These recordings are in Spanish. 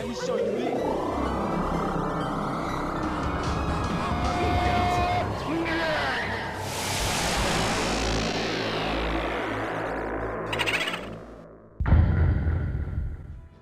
La mission est doublée.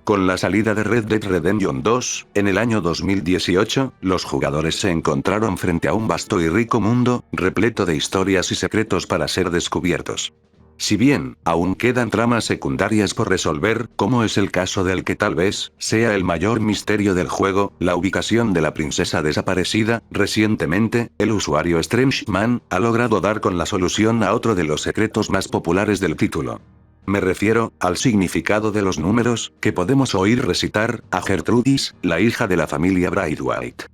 Con la salida de Red Dead Redemption 2, en el año 2018, los jugadores se encontraron frente a un vasto y rico mundo, repleto de historias y secretos para ser descubiertos. Si bien, aún quedan tramas secundarias por resolver, como es el caso del que tal vez sea el mayor misterio del juego, la ubicación de la princesa desaparecida, recientemente, el usuario Strangeman ha logrado dar con la solución a otro de los secretos más populares del título. Me refiero al significado de los números, que podemos oír recitar a Gertrudis, la hija de la familia Braithwaite.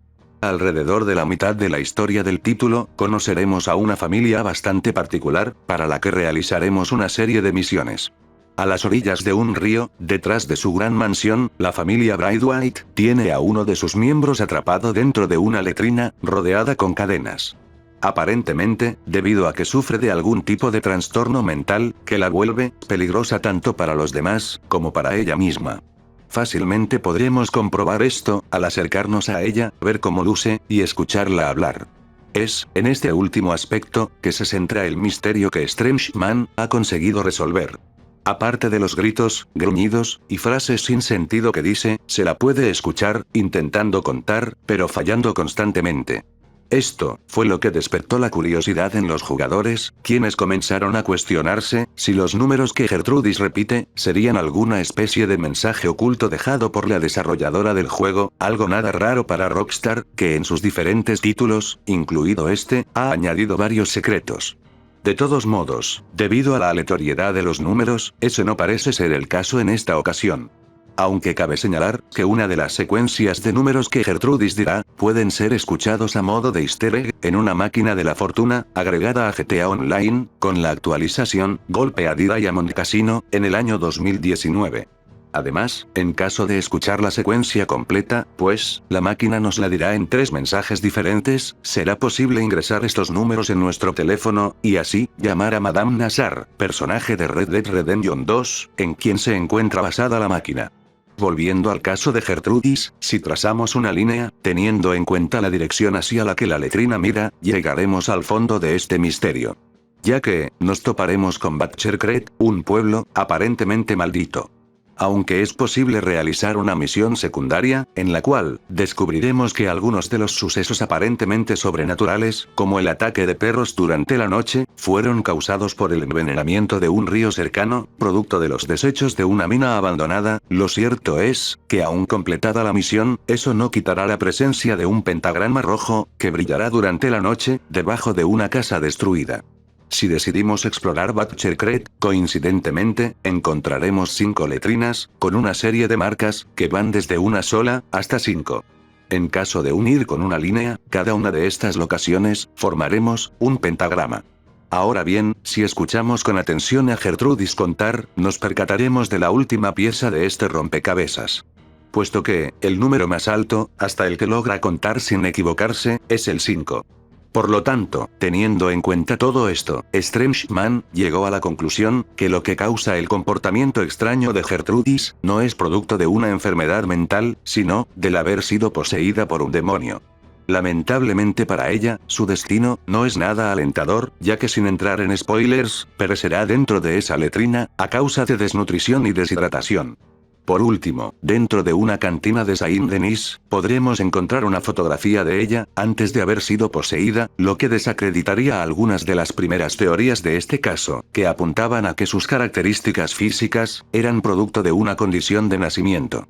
Alrededor de la mitad de la historia del título, conoceremos a una familia bastante particular, para la que realizaremos una serie de misiones. A las orillas de un río, detrás de su gran mansión, la familia Braithwaite tiene a uno de sus miembros atrapado dentro de una letrina, rodeada con cadenas. Aparentemente, debido a que sufre de algún tipo de trastorno mental, que la vuelve peligrosa tanto para los demás, como para ella misma. Fácilmente podremos comprobar esto, al acercarnos a ella, ver cómo luce, y escucharla hablar. Es, en este último aspecto, que se centra el misterio que Strangeman ha conseguido resolver. Aparte de los gritos, gruñidos, y frases sin sentido que dice, se la puede escuchar, intentando contar, pero fallando constantemente. Esto fue lo que despertó la curiosidad en los jugadores, quienes comenzaron a cuestionarse si los números que Gertrudis repite serían alguna especie de mensaje oculto dejado por la desarrolladora del juego, algo nada raro para Rockstar, que en sus diferentes títulos, incluido este, ha añadido varios secretos. De todos modos, debido a la aleatoriedad de los números, ese no parece ser el caso en esta ocasión. Aunque cabe señalar que una de las secuencias de números que Gertrudis dirá, pueden ser escuchados a modo de easter egg, en una máquina de la fortuna, agregada a GTA Online, con la actualización Golpe a Diamond Casino, en el año 2019. Además, en caso de escuchar la secuencia completa, pues, la máquina nos la dirá en 3 mensajes diferentes, será posible ingresar estos números en nuestro teléfono, y así, llamar a Madame Nazar, personaje de Red Dead Redemption 2, en quien se encuentra basada la máquina. Volviendo al caso de Gertrudis, si trazamos una línea, teniendo en cuenta la dirección hacia la que la letrina mira, llegaremos al fondo de este misterio. Ya que, nos toparemos con Butcher Creek, un pueblo, aparentemente maldito. Aunque es posible realizar una misión secundaria, en la cual, descubriremos que algunos de los sucesos aparentemente sobrenaturales, como el ataque de perros durante la noche, fueron causados por el envenenamiento de un río cercano, producto de los desechos de una mina abandonada. Lo cierto es, que aún completada la misión, eso no quitará la presencia de un pentagrama rojo, que brillará durante la noche, debajo de una casa destruida. Si decidimos explorar Butcher Creek, coincidentemente, encontraremos 5 letrinas, con una serie de marcas, que van desde una sola, hasta 5. En caso de unir con una línea, cada una de estas locaciones, formaremos un pentagrama. Ahora bien, si escuchamos con atención a Gertrudis contar, nos percataremos de la última pieza de este rompecabezas. Puesto que, el número más alto, hasta el que logra contar sin equivocarse, es el 5. Por lo tanto, teniendo en cuenta todo esto, Strangeman llegó a la conclusión que lo que causa el comportamiento extraño de Gertrudis no es producto de una enfermedad mental, sino del haber sido poseída por un demonio. Lamentablemente para ella, su destino no es nada alentador, ya que sin entrar en spoilers, perecerá dentro de esa letrina, a causa de desnutrición y deshidratación. Por último, dentro de una cantina de Saint-Denis, podremos encontrar una fotografía de ella, antes de haber sido poseída, lo que desacreditaría algunas de las primeras teorías de este caso, que apuntaban a que sus características físicas, eran producto de una condición de nacimiento.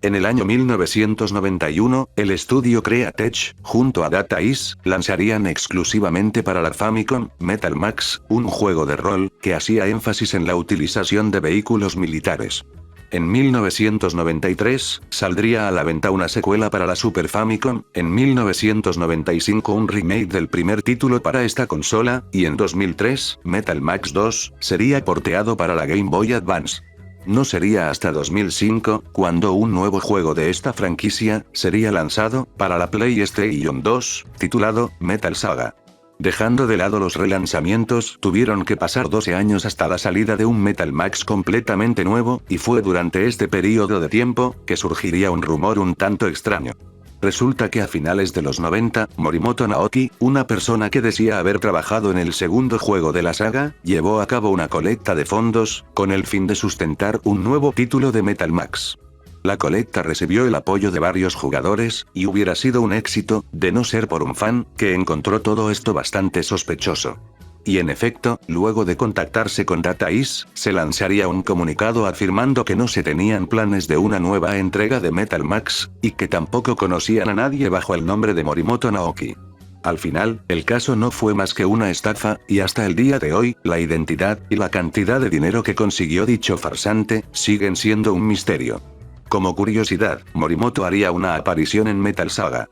En el año 1991, el estudio Createch, junto a Data East, lanzarían exclusivamente para la Famicom, Metal Max, un juego de rol, que hacía énfasis en la utilización de vehículos militares. En 1993, saldría a la venta una secuela para la Super Famicom, en 1995 un remake del primer título para esta consola, y en 2003, Metal Max 2, sería porteado para la Game Boy Advance. No sería hasta 2005, cuando un nuevo juego de esta franquicia, sería lanzado, para la PlayStation 2, titulado Metal Saga. Dejando de lado los relanzamientos, tuvieron que pasar 12 años hasta la salida de un Metal Max completamente nuevo, y fue durante este periodo de tiempo, que surgiría un rumor un tanto extraño. Resulta que a finales de los 90, Morimoto Naoki, una persona que decía haber trabajado en el segundo juego de la saga, llevó a cabo una colecta de fondos, con el fin de sustentar un nuevo título de Metal Max. La colecta recibió el apoyo de varios jugadores, y hubiera sido un éxito, de no ser por un fan, que encontró todo esto bastante sospechoso. Y en efecto, luego de contactarse con Data East, se lanzaría un comunicado afirmando que no se tenían planes de una nueva entrega de Metal Max, y que tampoco conocían a nadie bajo el nombre de Morimoto Naoki. Al final, el caso no fue más que una estafa, y hasta el día de hoy, la identidad y la cantidad de dinero que consiguió dicho farsante, siguen siendo un misterio. Como curiosidad, Morimoto haría una aparición en Metal Saga.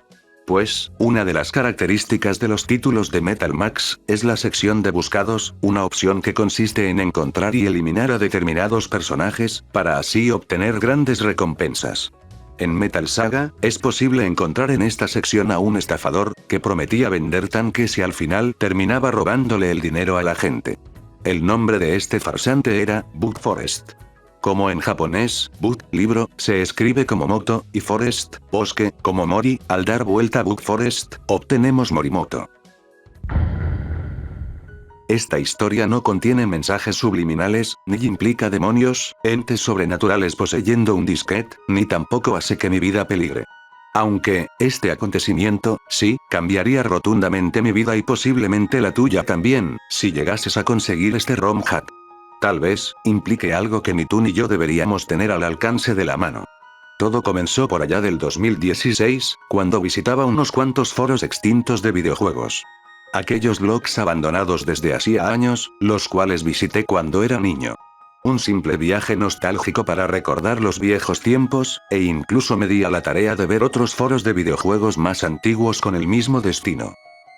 Pues, una de las características de los títulos de Metal Max, es la sección de buscados, una opción que consiste en encontrar y eliminar a determinados personajes, para así obtener grandes recompensas. En Metal Saga, es posible encontrar en esta sección a un estafador, que prometía vender tanques y al final terminaba robándole el dinero a la gente. El nombre de este farsante era Bug Forest. Como en japonés, Bug, libro, se escribe como moto, y forest, bosque, como mori, al dar vuelta a Bug Forest, obtenemos Morimoto. Esta historia no contiene mensajes subliminales, ni implica demonios, entes sobrenaturales poseyendo un disquete, ni tampoco hace que mi vida peligre. Aunque, este acontecimiento, sí, cambiaría rotundamente mi vida y posiblemente la tuya también, si llegases a conseguir este ROM hack. Tal vez, implique algo que ni tú ni yo deberíamos tener al alcance de la mano. Todo comenzó por allá del 2016, cuando visitaba unos cuantos foros extintos de videojuegos. Aquellos blogs abandonados desde hacía años, los cuales visité cuando era niño. Un simple viaje nostálgico para recordar los viejos tiempos, e incluso me di a la tarea de ver otros foros de videojuegos más antiguos con el mismo destino.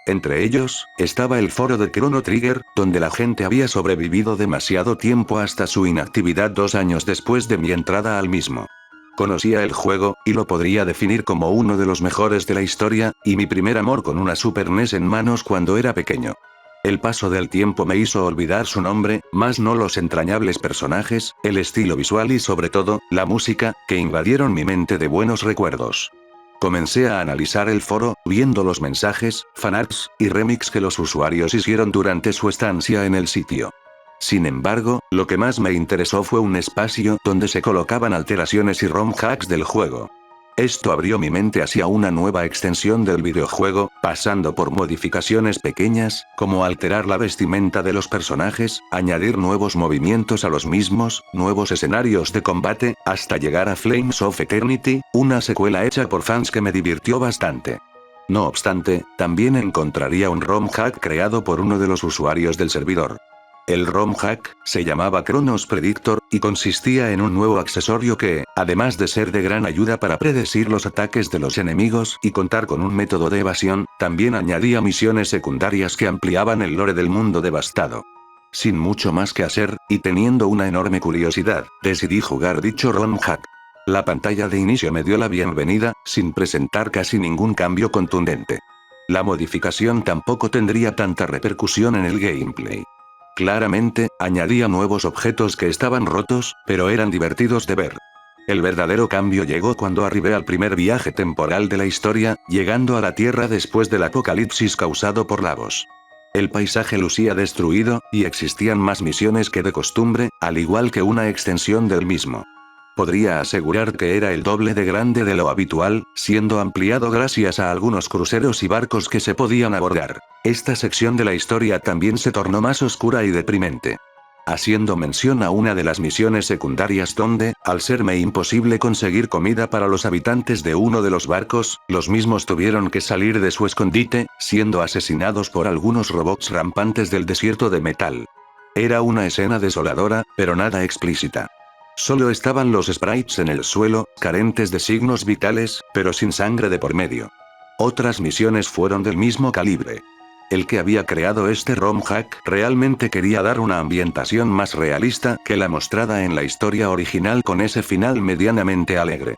Entre ellos, estaba el foro de Chrono Trigger, donde la gente había sobrevivido demasiado tiempo hasta su inactividad 2 años después de mi entrada al mismo. Conocía el juego, y lo podría definir como uno de los mejores de la historia, y mi primer amor con una Super NES en manos cuando era pequeño. El paso del tiempo me hizo olvidar su nombre, más no los entrañables personajes, el estilo visual y sobre todo, la música, que invadieron mi mente de buenos recuerdos. Comencé a analizar el foro, viendo los mensajes, fanarts, y remix que los usuarios hicieron durante su estancia en el sitio. Sin embargo, lo que más me interesó fue un espacio donde se colocaban alteraciones y ROM hacks del juego. Esto abrió mi mente hacia una nueva extensión del videojuego, pasando por modificaciones pequeñas, como alterar la vestimenta de los personajes, añadir nuevos movimientos a los mismos, nuevos escenarios de combate, hasta llegar a Flames of Eternity, una secuela hecha por fans que me divirtió bastante. No obstante, también encontraría un ROM hack creado por uno de los usuarios del servidor. El ROM hack, se llamaba Chronos Predictor, y consistía en un nuevo accesorio que, además de ser de gran ayuda para predecir los ataques de los enemigos y contar con un método de evasión, también añadía misiones secundarias que ampliaban el lore del mundo devastado. Sin mucho más que hacer, y teniendo una enorme curiosidad, decidí jugar dicho ROM hack. La pantalla de inicio me dio la bienvenida, sin presentar casi ningún cambio contundente. La modificación tampoco tendría tanta repercusión en el gameplay. Claramente, añadía nuevos objetos que estaban rotos, pero eran divertidos de ver. El verdadero cambio llegó cuando arribé al primer viaje temporal de la historia, llegando a la Tierra después del apocalipsis causado por Lavos. El paisaje lucía destruido, y existían más misiones que de costumbre, al igual que una extensión del mismo. Podría asegurar que era el doble de grande de lo habitual, siendo ampliado gracias a algunos cruceros y barcos que se podían abordar. Esta sección de la historia también se tornó más oscura y deprimente. Haciendo mención a una de las misiones secundarias donde, al serme imposible conseguir comida para los habitantes de uno de los barcos, los mismos tuvieron que salir de su escondite, siendo asesinados por algunos robots rampantes del desierto de metal. Era una escena desoladora, pero nada explícita. Solo estaban los sprites en el suelo, carentes de signos vitales, pero sin sangre de por medio. Otras misiones fueron del mismo calibre. El que había creado este ROM hack realmente quería dar una ambientación más realista que la mostrada en la historia original con ese final medianamente alegre.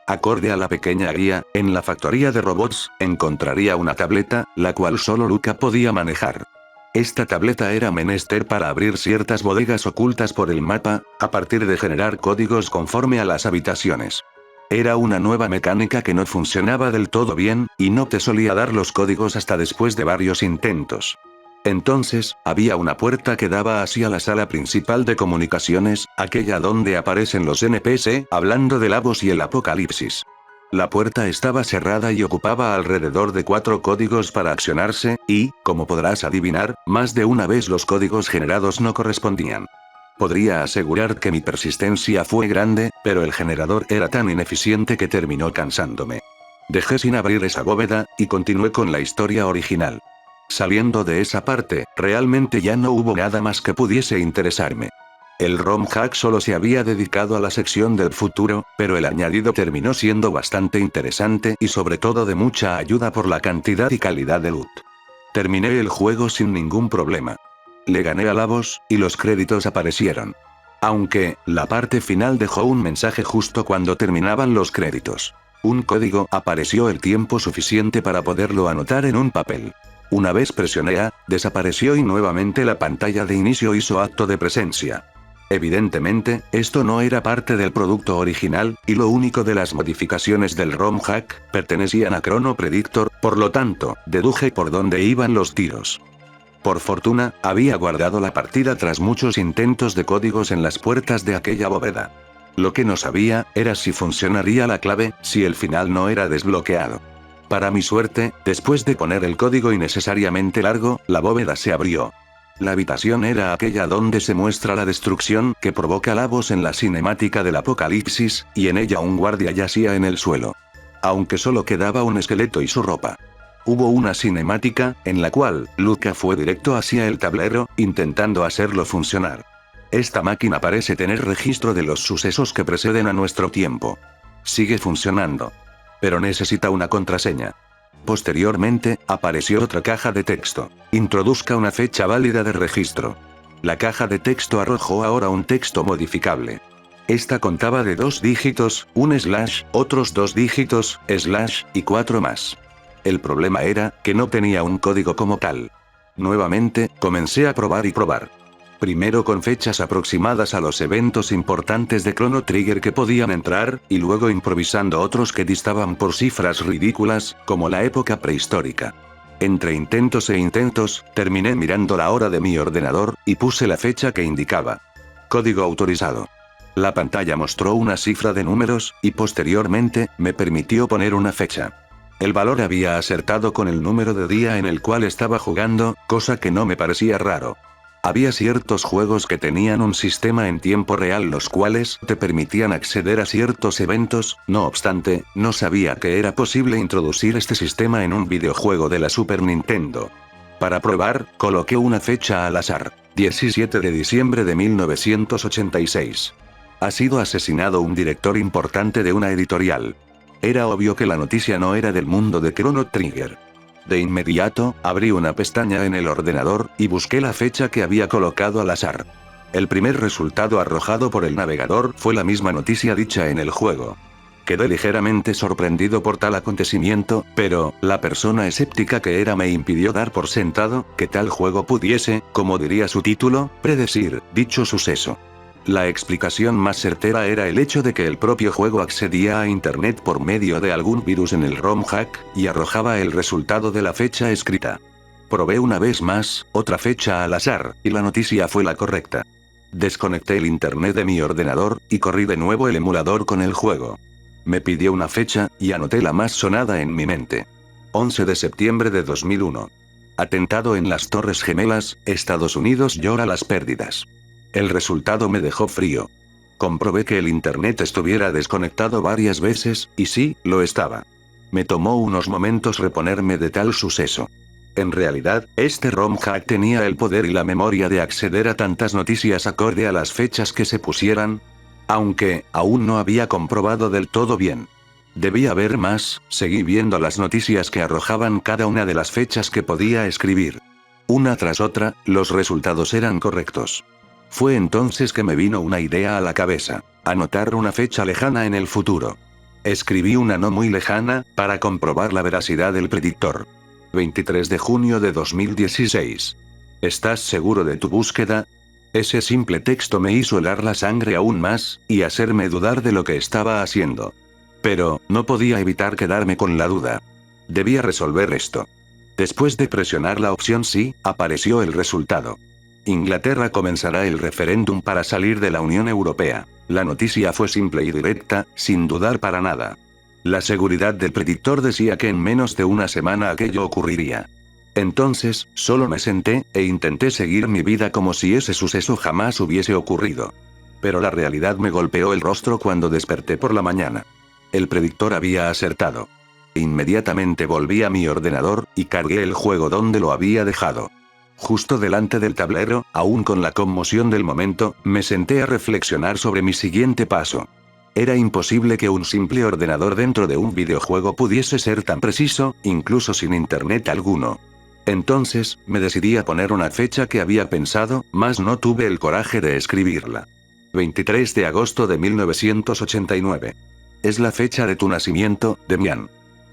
Acorde a la pequeña guía, en la factoría de robots, encontraría una tableta, la cual solo Luca podía manejar. Esta tableta era menester para abrir ciertas bodegas ocultas por el mapa, a partir de generar códigos conforme a las habitaciones. Era una nueva mecánica que no funcionaba del todo bien, y no te solía dar los códigos hasta después de varios intentos. Entonces, había una puerta que daba hacia la sala principal de comunicaciones, aquella donde aparecen los NPC, hablando de Lavos y el apocalipsis. La puerta estaba cerrada y ocupaba alrededor de 4 códigos para accionarse, y, como podrás adivinar, más de una vez los códigos generados no correspondían. Podría asegurar que mi persistencia fue grande, pero el generador era tan ineficiente que terminó cansándome. Dejé sin abrir esa bóveda, y continué con la historia original. Saliendo de esa parte, realmente ya no hubo nada más que pudiese interesarme. El ROM hack solo se había dedicado a la sección del futuro, pero el añadido terminó siendo bastante interesante y sobre todo de mucha ayuda por la cantidad y calidad de loot. Terminé el juego sin ningún problema. Le gané a Lavos, y los créditos aparecieron. Aunque, la parte final dejó un mensaje justo cuando terminaban los créditos. Un código apareció el tiempo suficiente para poderlo anotar en un papel. Una vez presioné A, desapareció y nuevamente la pantalla de inicio hizo acto de presencia. Evidentemente, esto no era parte del producto original, y lo único de las modificaciones del ROM hack, pertenecían a Chrono Predictor, por lo tanto, deduje por dónde iban los tiros. Por fortuna, había guardado la partida tras muchos intentos de códigos en las puertas de aquella bóveda. Lo que no sabía, era si funcionaría la clave, si el final no era desbloqueado. Para mi suerte, después de poner el código innecesariamente largo, la bóveda se abrió. La habitación era aquella donde se muestra la destrucción que provoca Lavos en la cinemática del apocalipsis, y en ella un guardia yacía en el suelo. Aunque solo quedaba un esqueleto y su ropa. Hubo una cinemática, en la cual, Luca fue directo hacia el tablero, intentando hacerlo funcionar. Esta máquina parece tener registro de los sucesos que preceden a nuestro tiempo. Sigue funcionando. Pero necesita una contraseña. Posteriormente, apareció otra caja de texto. Introduzca una fecha válida de registro. La caja de texto arrojó ahora un texto modificable. Esta contaba de 2 dígitos, un slash, otros 2 dígitos, slash, y 4 más. El problema era, que no tenía un código como tal. Nuevamente, comencé a probar y probar. Primero con fechas aproximadas a los eventos importantes de Chrono Trigger que podían entrar, y luego improvisando otros que distaban por cifras ridículas, como la época prehistórica. Entre intentos e intentos, terminé mirando la hora de mi ordenador, y puse la fecha que indicaba. Código autorizado. La pantalla mostró una cifra de números, y posteriormente, me permitió poner una fecha. El valor había acertado con el número de día en el cual estaba jugando, cosa que no me parecía raro. Había ciertos juegos que tenían un sistema en tiempo real los cuales te permitían acceder a ciertos eventos, no obstante, no sabía que era posible introducir este sistema en un videojuego de la Super Nintendo. Para probar, coloqué una fecha al azar, 17 de diciembre de 1986. Ha sido asesinado un director importante de una editorial. Era obvio que la noticia no era del mundo de Chrono Trigger. De inmediato, abrí una pestaña en el ordenador, y busqué la fecha que había colocado al azar. El primer resultado arrojado por el navegador fue la misma noticia dicha en el juego. Quedé ligeramente sorprendido por tal acontecimiento, pero, la persona escéptica que era me impidió dar por sentado, que tal juego pudiese, como diría su título, predecir dicho suceso. La explicación más certera era el hecho de que el propio juego accedía a internet por medio de algún virus en el ROM hack, y arrojaba el resultado de la fecha escrita. Probé una vez más, otra fecha al azar, y la noticia fue la correcta. Desconecté el internet de mi ordenador, y corrí de nuevo el emulador con el juego. Me pidió una fecha, y anoté la más sonada en mi mente. 11 de septiembre de 2001. Atentado en las Torres Gemelas, Estados Unidos llora las pérdidas. El resultado me dejó frío. Comprobé que el internet estuviera desconectado varias veces, y sí, lo estaba. Me tomó unos momentos reponerme de tal suceso. En realidad, este ROM hack tenía el poder y la memoria de acceder a tantas noticias acorde a las fechas que se pusieran, aunque, aún no había comprobado del todo bien. Debía ver más, seguí viendo las noticias que arrojaban cada una de las fechas que podía escribir. Una tras otra, los resultados eran correctos. Fue entonces que me vino una idea a la cabeza: anotar una fecha lejana en el futuro. Escribí una no muy lejana, para comprobar la veracidad del predictor. 23 de junio de 2016. ¿Estás seguro de tu búsqueda? Ese simple texto me hizo helar la sangre aún más, y hacerme dudar de lo que estaba haciendo. Pero, no podía evitar quedarme con la duda. Debía resolver esto. Después de presionar la opción sí, apareció el resultado. Inglaterra comenzará el referéndum para salir de la Unión Europea. La noticia fue simple y directa, sin dudar para nada. La seguridad del predictor decía que en menos de una semana aquello ocurriría. Entonces, solo me senté, e intenté seguir mi vida como si ese suceso jamás hubiese ocurrido. Pero la realidad me golpeó el rostro cuando desperté por la mañana. El predictor había acertado. Inmediatamente volví a mi ordenador, y cargué el juego donde lo había dejado. Justo delante del tablero, aún con la conmoción del momento, me senté a reflexionar sobre mi siguiente paso. Era imposible que un simple ordenador dentro de un videojuego pudiese ser tan preciso, incluso sin internet alguno. Entonces, me decidí a poner una fecha que había pensado, mas no tuve el coraje de escribirla. 23 de agosto de 1989. Es la fecha de tu nacimiento, Demian.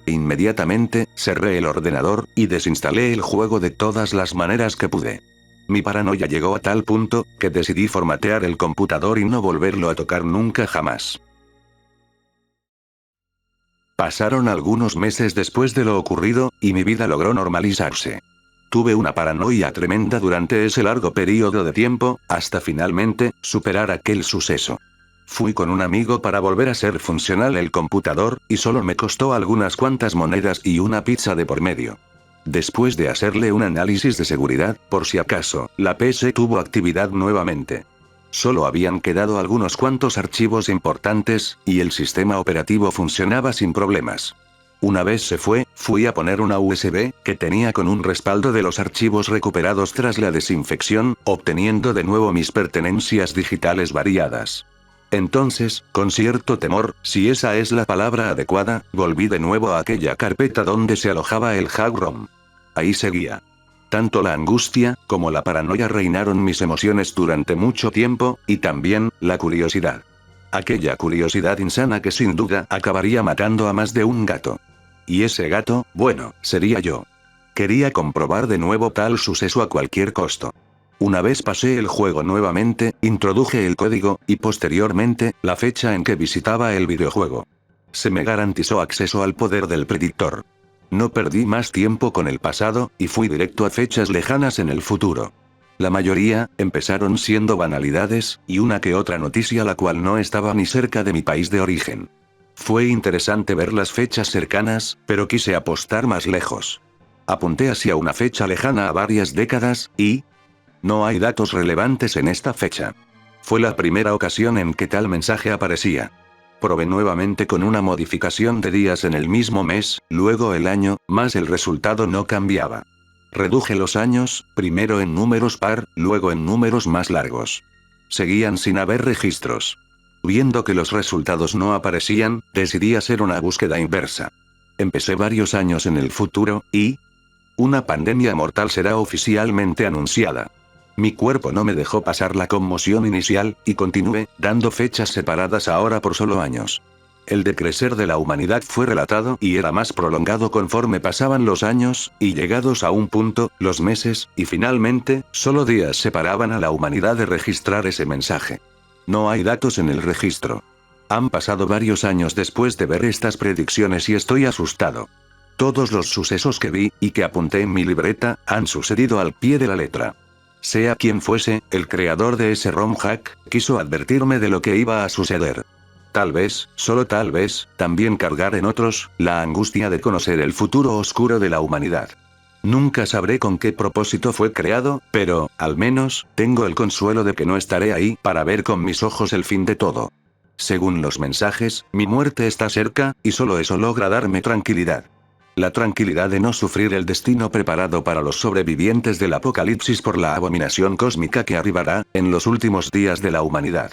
Inmediatamente, cerré el ordenador, y desinstalé el juego de todas las maneras que pude. Mi paranoia llegó a tal punto, que decidí formatear el computador y no volverlo a tocar nunca jamás. Pasaron algunos meses después de lo ocurrido, y mi vida logró normalizarse. Tuve una paranoia tremenda durante ese largo periodo de tiempo, hasta finalmente, superar aquel suceso. Fui con un amigo para volver a ser funcional el computador, y solo me costó algunas cuantas monedas y una pizza de por medio. Después de hacerle un análisis de seguridad, por si acaso, la PC tuvo actividad nuevamente. Solo habían quedado algunos cuantos archivos importantes, y el sistema operativo funcionaba sin problemas. Una vez se fue, fui a poner una USB, que tenía con un respaldo de los archivos recuperados tras la desinfección, obteniendo de nuevo mis pertenencias digitales variadas. Entonces, con cierto temor, si esa es la palabra adecuada, volví de nuevo a aquella carpeta donde se alojaba el hack ROM. Ahí seguía. Tanto la angustia, como la paranoia reinaron mis emociones durante mucho tiempo, y también, la curiosidad. Aquella curiosidad insana que sin duda acabaría matando a más de un gato. Y ese gato, bueno, sería yo. Quería comprobar de nuevo tal suceso a cualquier costo. Una vez pasé el juego nuevamente, introduje el código, y posteriormente, la fecha en que visitaba el videojuego. Se me garantizó acceso al poder del predictor. No perdí más tiempo con el pasado, y fui directo a fechas lejanas en el futuro. La mayoría, empezaron siendo banalidades, y una que otra noticia la cual no estaba ni cerca de mi país de origen. Fue interesante ver las fechas cercanas, pero quise apostar más lejos. Apunté hacia una fecha lejana a varias décadas, y... no hay datos relevantes en esta fecha. Fue la primera ocasión en que tal mensaje aparecía. Probé nuevamente con una modificación de días en el mismo mes, luego el año, mas el resultado no cambiaba. Reduje los años, primero en números par, luego en números más largos. Seguían sin haber registros. Viendo que los resultados no aparecían, decidí hacer una búsqueda inversa. Empecé varios años en el futuro, y... una pandemia mortal será oficialmente anunciada. Mi cuerpo no me dejó pasar la conmoción inicial, y continué, dando fechas separadas ahora por solo años. El decrecer de la humanidad fue relatado y era más prolongado conforme pasaban los años, y llegados a un punto, los meses, y finalmente, solo días separaban a la humanidad de registrar ese mensaje. No hay datos en el registro. Han pasado varios años después de ver estas predicciones y estoy asustado. Todos los sucesos que vi, y que apunté en mi libreta, han sucedido al pie de la letra. Sea quien fuese, el creador de ese ROM hack, quiso advertirme de lo que iba a suceder. Tal vez, solo tal vez, también cargar en otros, la angustia de conocer el futuro oscuro de la humanidad. Nunca sabré con qué propósito fue creado, pero, al menos, tengo el consuelo de que no estaré ahí para ver con mis ojos el fin de todo. Según los mensajes, mi muerte está cerca, y solo eso logra darme tranquilidad. La tranquilidad de no sufrir el destino preparado para los sobrevivientes del apocalipsis por la abominación cósmica que arribará, en los últimos días de la humanidad.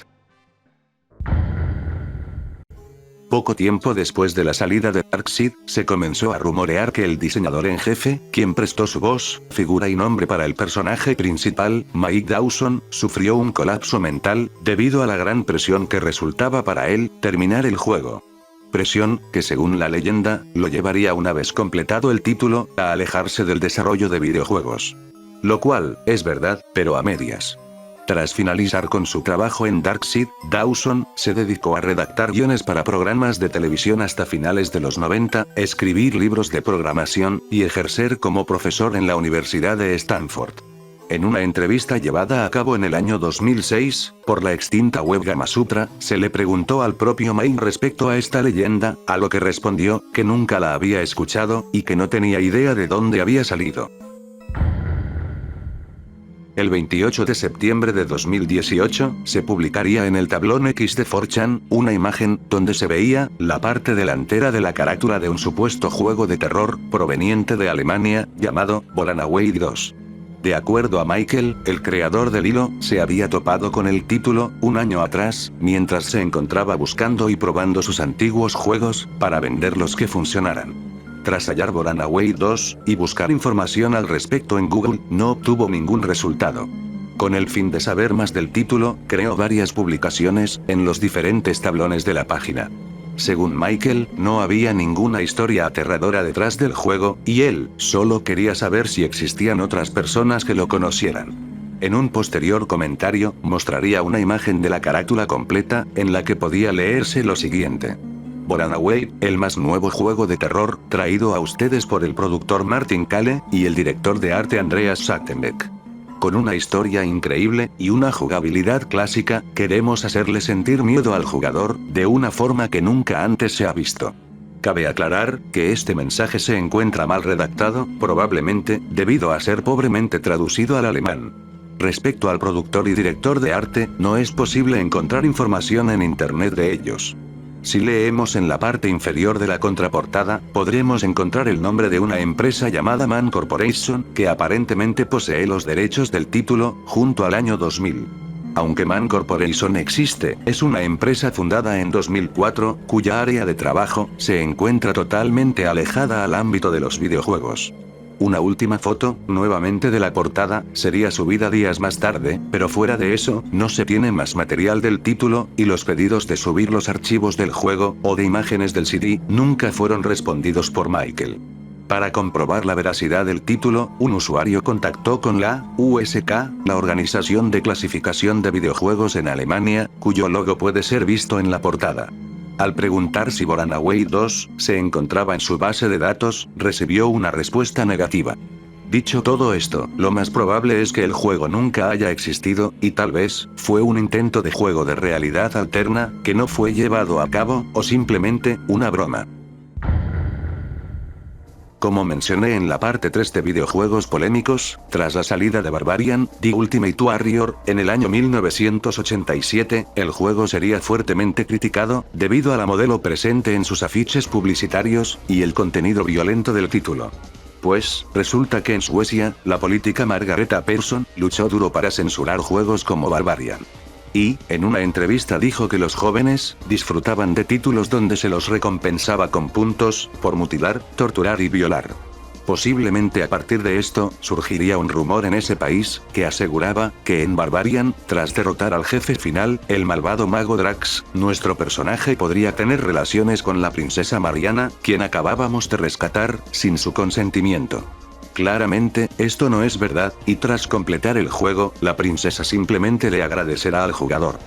Poco tiempo después de la salida de Darkseid, se comenzó a rumorear que el diseñador en jefe, quien prestó su voz, figura y nombre para el personaje principal, Mike Dawson, sufrió un colapso mental, debido a la gran presión que resultaba para él, terminar el juego. Presión, que según la leyenda, lo llevaría una vez completado el título, a alejarse del desarrollo de videojuegos. Lo cual, es verdad, pero a medias. Tras finalizar con su trabajo en Darkseid, Dawson se dedicó a redactar guiones para programas de televisión hasta finales de los 90, escribir libros de programación, y ejercer como profesor en la Universidad de Stanford. En una entrevista llevada a cabo en el año 2006, por la extinta web Gamasutra, se le preguntó al propio Main respecto a esta leyenda, a lo que respondió, que nunca la había escuchado, y que no tenía idea de dónde había salido. El 28 de septiembre de 2018, se publicaría en el tablón X de 4chan, una imagen, donde se veía, la parte delantera de la carátula de un supuesto juego de terror, proveniente de Alemania, llamado, Volanaway 2. De acuerdo a Michael, el creador del hilo, se había topado con el título, un año atrás, mientras se encontraba buscando y probando sus antiguos juegos, para venderlos que funcionaran. Tras hallar Volanaway 2, y buscar información al respecto en Google, no obtuvo ningún resultado. Con el fin de saber más del título, creó varias publicaciones, en los diferentes tablones de la página. Según Michael, no había ninguna historia aterradora detrás del juego, y él, solo quería saber si existían otras personas que lo conocieran. En un posterior comentario, mostraría una imagen de la carátula completa, en la que podía leerse lo siguiente. Volanaway, el más nuevo juego de terror, traído a ustedes por el productor Martin Kahle, y el director de arte Andreas Schachtenbeck. Con una historia increíble, y una jugabilidad clásica, queremos hacerle sentir miedo al jugador, de una forma que nunca antes se ha visto. Cabe aclarar, que este mensaje se encuentra mal redactado, probablemente, debido a ser pobremente traducido al alemán. Respecto al productor y director de arte, no es posible encontrar información en internet de ellos. Si leemos en la parte inferior de la contraportada, podremos encontrar el nombre de una empresa llamada Mann Corporation, que aparentemente posee los derechos del título, junto al año 2000. Aunque Mann Corporation existe, es una empresa fundada en 2004, cuya área de trabajo se encuentra totalmente alejada al ámbito de los videojuegos. Una última foto, nuevamente de la portada, sería subida días más tarde, pero fuera de eso, no se tiene más material del título, y los pedidos de subir los archivos del juego, o de imágenes del CD, nunca fueron respondidos por Michael. Para comprobar la veracidad del título, un usuario contactó con la USK, la Organización de Clasificación de Videojuegos en Alemania, cuyo logo puede ser visto en la portada. Al preguntar si Volanaway 2 se encontraba en su base de datos, recibió una respuesta negativa. Dicho todo esto, lo más probable es que el juego nunca haya existido, y tal vez, fue un intento de juego de realidad alterna, que no fue llevado a cabo, o simplemente, una broma. Como mencioné en la parte 3 de videojuegos polémicos, tras la salida de Barbarian, The Ultimate Warrior, en el año 1987, el juego sería fuertemente criticado, debido a la modelo presente en sus afiches publicitarios, y el contenido violento del título. Pues, resulta que en Suecia, la política Margareta Persson, luchó duro para censurar juegos como Barbarian. Y, en una entrevista dijo que los jóvenes, disfrutaban de títulos donde se los recompensaba con puntos, por mutilar, torturar y violar. Posiblemente a partir de esto, surgiría un rumor en ese país, que aseguraba, que en Barbarian, tras derrotar al jefe final, el malvado mago Drax, nuestro personaje podría tener relaciones con la princesa Mariana, quien acabábamos de rescatar, sin su consentimiento. Claramente, esto no es verdad, y tras completar el juego, la princesa simplemente le agradecerá al jugador.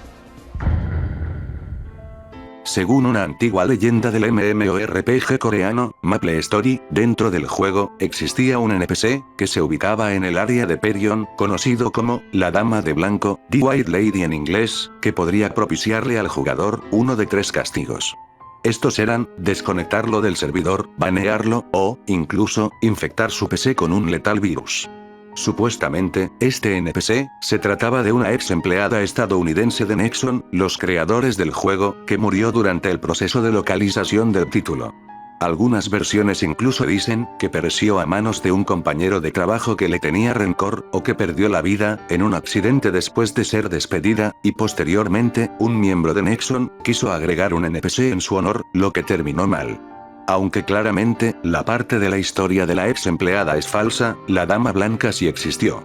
Según una antigua leyenda del MMORPG coreano, Maple Story, dentro del juego, existía un NPC, que se ubicaba en el área de Perion, conocido como, la Dama de Blanco, The White Lady en inglés, que podría propiciarle al jugador, uno de 3 castigos. Estos eran, desconectarlo del servidor, banearlo, o, incluso, infectar su PC con un letal virus. Supuestamente, este NPC, se trataba de una ex empleada estadounidense de Nexon, los creadores del juego, que murió durante el proceso de localización del título. Algunas versiones incluso dicen, que pereció a manos de un compañero de trabajo que le tenía rencor, o que perdió la vida, en un accidente después de ser despedida, y posteriormente, un miembro de Nexon, quiso agregar un NPC en su honor, lo que terminó mal. Aunque claramente, la parte de la historia de la ex empleada es falsa, la Dama Blanca sí existió.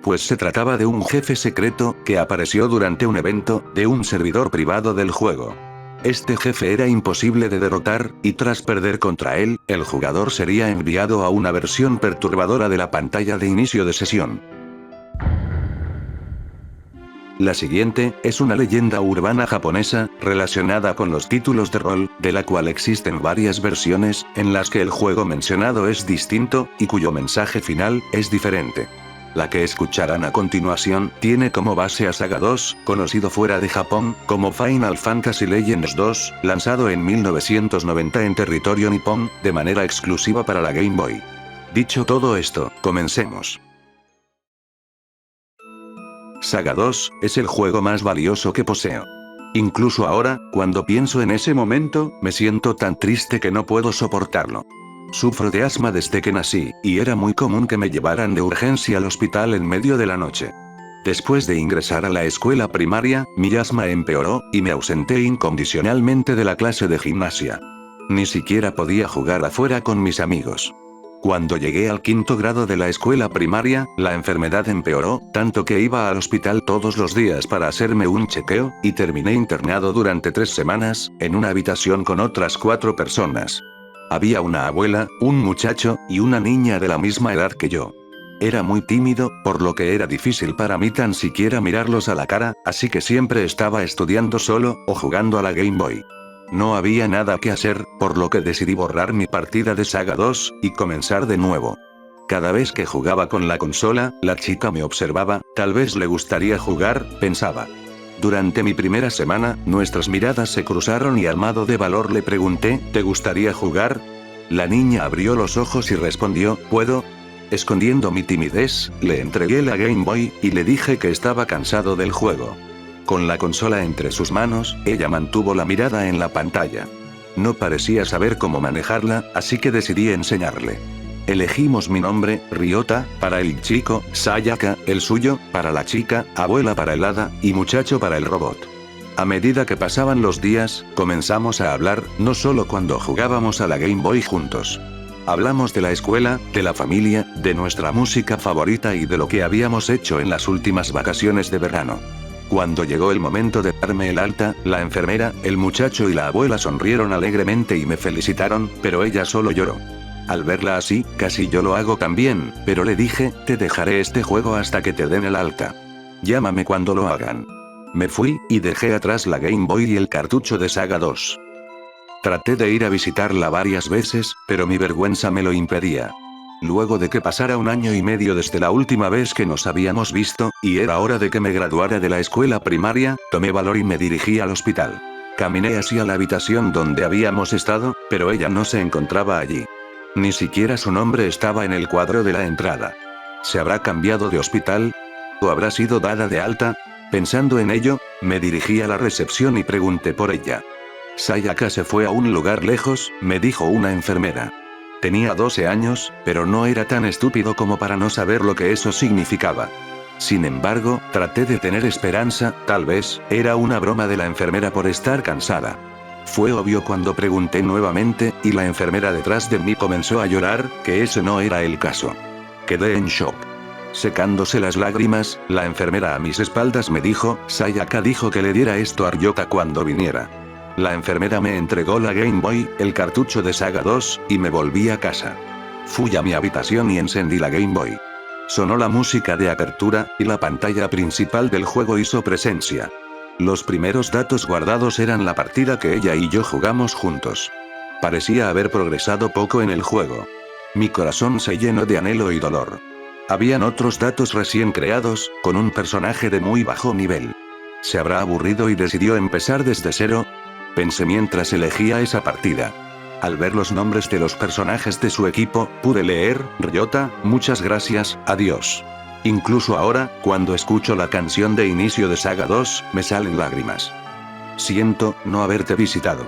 Pues se trataba de un jefe secreto, que apareció durante un evento, de un servidor privado del juego. Este jefe era imposible de derrotar, y tras perder contra él, el jugador sería enviado a una versión perturbadora de la pantalla de inicio de sesión. La siguiente, es una leyenda urbana japonesa, relacionada con los títulos de rol, de la cual existen varias versiones, en las que el juego mencionado es distinto, y cuyo mensaje final, es diferente. La que escucharán a continuación, tiene como base a Saga 2, conocido fuera de Japón, como Final Fantasy Legends 2, lanzado en 1990 en territorio nipón, de manera exclusiva para la Game Boy. Dicho todo esto, comencemos. Saga 2, es el juego más valioso que poseo. Incluso ahora, cuando pienso en ese momento, me siento tan triste que no puedo soportarlo. Sufro de asma desde que nací, y era muy común que me llevaran de urgencia al hospital en medio de la noche. Después de ingresar a la escuela primaria, mi asma empeoró, y me ausenté incondicionalmente de la clase de gimnasia. Ni siquiera podía jugar afuera con mis amigos. Cuando llegué al 5º grado de la escuela primaria, la enfermedad empeoró, tanto que iba al hospital todos los días para hacerme un chequeo, y terminé internado durante 3 semanas, en una habitación con otras 4 personas. Había una abuela, un muchacho, y una niña de la misma edad que yo. Era muy tímido, por lo que era difícil para mí tan siquiera mirarlos a la cara, así que siempre estaba estudiando solo, o jugando a la Game Boy. No había nada que hacer, por lo que decidí borrar mi partida de Saga 2, y comenzar de nuevo. Cada vez que jugaba con la consola, la chica me observaba, tal vez le gustaría jugar, pensaba. Durante mi primera semana, nuestras miradas se cruzaron y armado de valor le pregunté, ¿te gustaría jugar? La niña abrió los ojos y respondió, ¿puedo? Escondiendo mi timidez, le entregué la Game Boy, y le dije que estaba cansado del juego. Con la consola entre sus manos, ella mantuvo la mirada en la pantalla. No parecía saber cómo manejarla, así que decidí enseñarle. Elegimos mi nombre, Ryota, para el chico, Sayaka, el suyo, para la chica, abuela para el hada, y muchacho para el robot. A medida que pasaban los días, comenzamos a hablar, no solo cuando jugábamos a la Game Boy juntos. Hablamos de la escuela, de la familia, de nuestra música favorita y de lo que habíamos hecho en las últimas vacaciones de verano. Cuando llegó el momento de darme el alta, la enfermera, el muchacho y la abuela sonrieron alegremente y me felicitaron, pero ella solo lloró. Al verla así, casi yo lo hago también, pero le dije, te dejaré este juego hasta que te den el alta. Llámame cuando lo hagan. Me fui, y dejé atrás la Game Boy y el cartucho de Saga 2. Traté de ir a visitarla varias veces, pero mi vergüenza me lo impedía. Luego de que pasara 1 año y medio desde la última vez que nos habíamos visto, y era hora de que me graduara de la escuela primaria, tomé valor y me dirigí al hospital. Caminé hacia la habitación donde habíamos estado, pero ella no se encontraba allí. Ni siquiera su nombre estaba en el cuadro de la entrada. ¿Se habrá cambiado de hospital? ¿O habrá sido dada de alta? Pensando en ello, me dirigí a la recepción y pregunté por ella. Sayaka se fue a un lugar lejos, me dijo una enfermera. Tenía 12 años, pero no era tan estúpido como para no saber lo que eso significaba. Sin embargo, traté de tener esperanza, tal vez, era una broma de la enfermera por estar cansada. Fue obvio cuando pregunté nuevamente, y la enfermera detrás de mí comenzó a llorar, que ese no era el caso. Quedé en shock. Secándose las lágrimas, la enfermera a mis espaldas me dijo, Sayaka dijo que le diera esto a Ryota cuando viniera. La enfermera me entregó la Game Boy, el cartucho de Saga 2, y me volví a casa. Fui a mi habitación y encendí la Game Boy. Sonó la música de apertura, y la pantalla principal del juego hizo presencia. Los primeros datos guardados eran la partida que ella y yo jugamos juntos. Parecía haber progresado poco en el juego. Mi corazón se llenó de anhelo y dolor. Habían otros datos recién creados, con un personaje de muy bajo nivel. ¿Se habrá aburrido y decidió empezar desde cero? Pensé mientras elegía esa partida. Al ver los nombres de los personajes de su equipo, pude leer, Ryota, muchas gracias, adiós. Incluso ahora, cuando escucho la canción de inicio de Saga 2, me salen lágrimas. Siento no haberte visitado.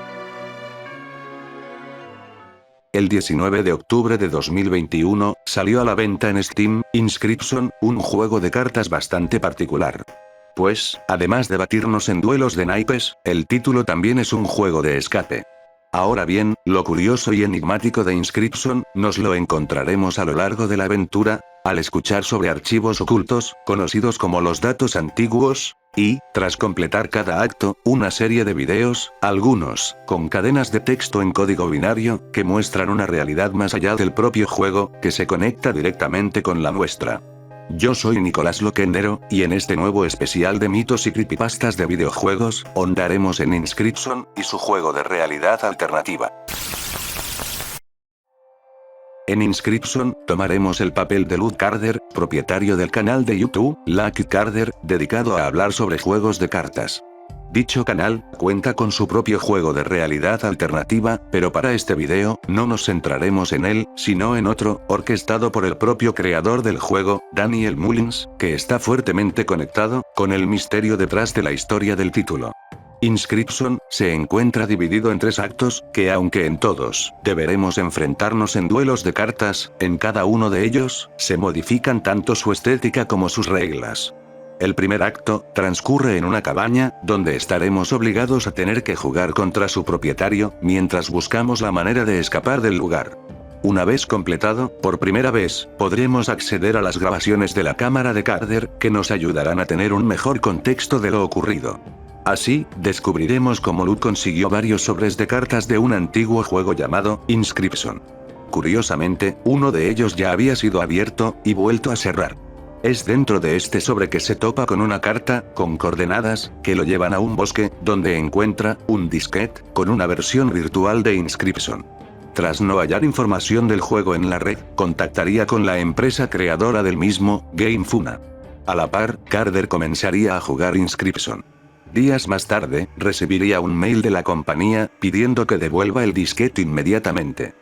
El 19 de octubre de 2021, salió a la venta en Steam, Inscription, un juego de cartas bastante particular. Pues, además de batirnos en duelos de naipes, el título también es un juego de escape. Ahora bien, lo curioso y enigmático de Inscription, nos lo encontraremos a lo largo de la aventura, al escuchar sobre archivos ocultos, conocidos como los datos antiguos, y, tras completar cada acto, una serie de videos, algunos, con cadenas de texto en código binario, que muestran una realidad más allá del propio juego, que se conecta directamente con la nuestra. Yo soy Nicolás Loquendero, y en este nuevo especial de mitos y creepypastas de videojuegos, ahondaremos en Inscription, y su juego de realidad alternativa. En Inscription, tomaremos el papel de Luke Carder, propietario del canal de YouTube, Lucky Carder, dedicado a hablar sobre juegos de cartas. Dicho canal, cuenta con su propio juego de realidad alternativa, pero para este video, no nos centraremos en él, sino en otro, orquestado por el propio creador del juego, Daniel Mullins, que está fuertemente conectado, con el misterio detrás de la historia del título. Inscription, se encuentra dividido en 3 actos, que aunque en todos, deberemos enfrentarnos en duelos de cartas, en cada uno de ellos, se modifican tanto su estética como sus reglas. El primer acto, transcurre en una cabaña, donde estaremos obligados a tener que jugar contra su propietario, mientras buscamos la manera de escapar del lugar. Una vez completado, por primera vez, podremos acceder a las grabaciones de la cámara de Carder, que nos ayudarán a tener un mejor contexto de lo ocurrido. Así, descubriremos cómo Luke consiguió varios sobres de cartas de un antiguo juego llamado Inscription. Curiosamente, uno de ellos ya había sido abierto, y vuelto a cerrar. Es dentro de este sobre que se topa con una carta, con coordenadas, que lo llevan a un bosque, donde encuentra un disquete, con una versión virtual de Inscription. Tras no hallar información del juego en la red, contactaría con la empresa creadora del mismo, GameFuna. A la par, Carder comenzaría a jugar Inscription. Días más tarde, recibiría un mail de la compañía, pidiendo que devuelva el disquete inmediatamente.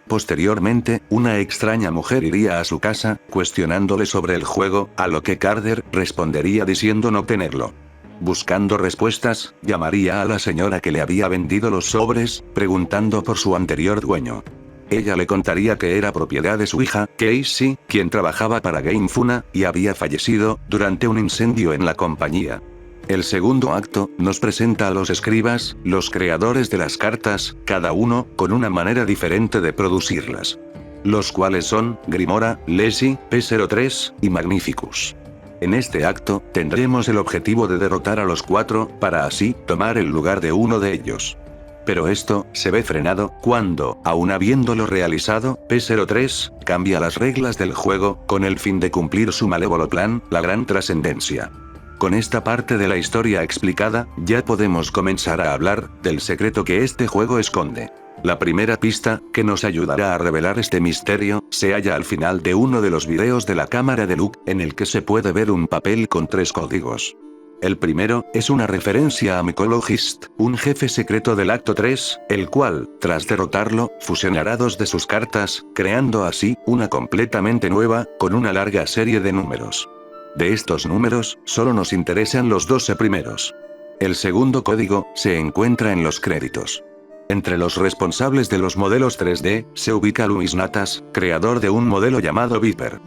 Posteriormente, una extraña mujer iría a su casa, cuestionándole sobre el juego, a lo que Carder respondería diciendo no tenerlo. Buscando respuestas, llamaría a la señora que le había vendido los sobres, preguntando por su anterior dueño. Ella le contaría que era propiedad de su hija, Casey, quien trabajaba para GameFuna, y había fallecido, durante un incendio en la compañía. El segundo acto, nos presenta a los escribas, los creadores de las cartas, cada uno, con una manera diferente de producirlas. Los cuales son, Grimora, Leslie, P03, y Magnificus. En este acto, tendremos el objetivo de derrotar a los 4, para así, tomar el lugar de uno de ellos. Pero esto, se ve frenado, cuando, aun habiéndolo realizado, P03, cambia las reglas del juego, con el fin de cumplir su malévolo plan, la Gran Trascendencia. Con esta parte de la historia explicada, ya podemos comenzar a hablar del secreto que este juego esconde. La primera pista, que nos ayudará a revelar este misterio, se halla al final de uno de los videos de la cámara de Luke, en el que se puede ver un papel con 3 códigos. El primero, es una referencia a Mycologist, un jefe secreto del acto 3, el cual, tras derrotarlo, fusionará 2 de sus cartas, creando así, una completamente nueva, con una larga serie de números. De estos números, solo nos interesan los 12 primeros. El segundo código, se encuentra en los créditos. Entre los responsables de los modelos 3D, se ubica Luis Natas, creador de un modelo llamado Viper.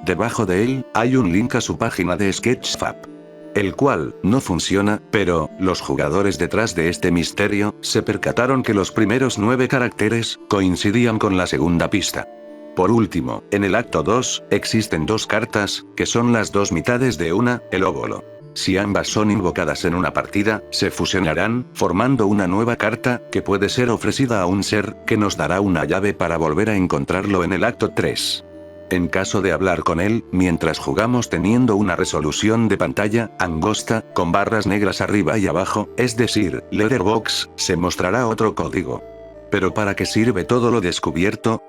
Debajo de él, hay un link a su página de Sketchfab. El cual, no funciona, pero, los jugadores detrás de este misterio, se percataron que los primeros 9 caracteres, coincidían con la segunda pista. Por último, en el acto 2, existen 2 cartas, que son las 2 mitades de el óvulo. Si ambas son invocadas en una partida, se fusionarán, formando una nueva carta, que puede ser ofrecida a un ser, que nos dará una llave para volver a encontrarlo en el acto 3. En caso de hablar con él, mientras jugamos teniendo una resolución de pantalla, angosta, con barras negras arriba y abajo, es decir, letterbox, se mostrará otro código. ¿Pero para qué sirve todo lo descubierto?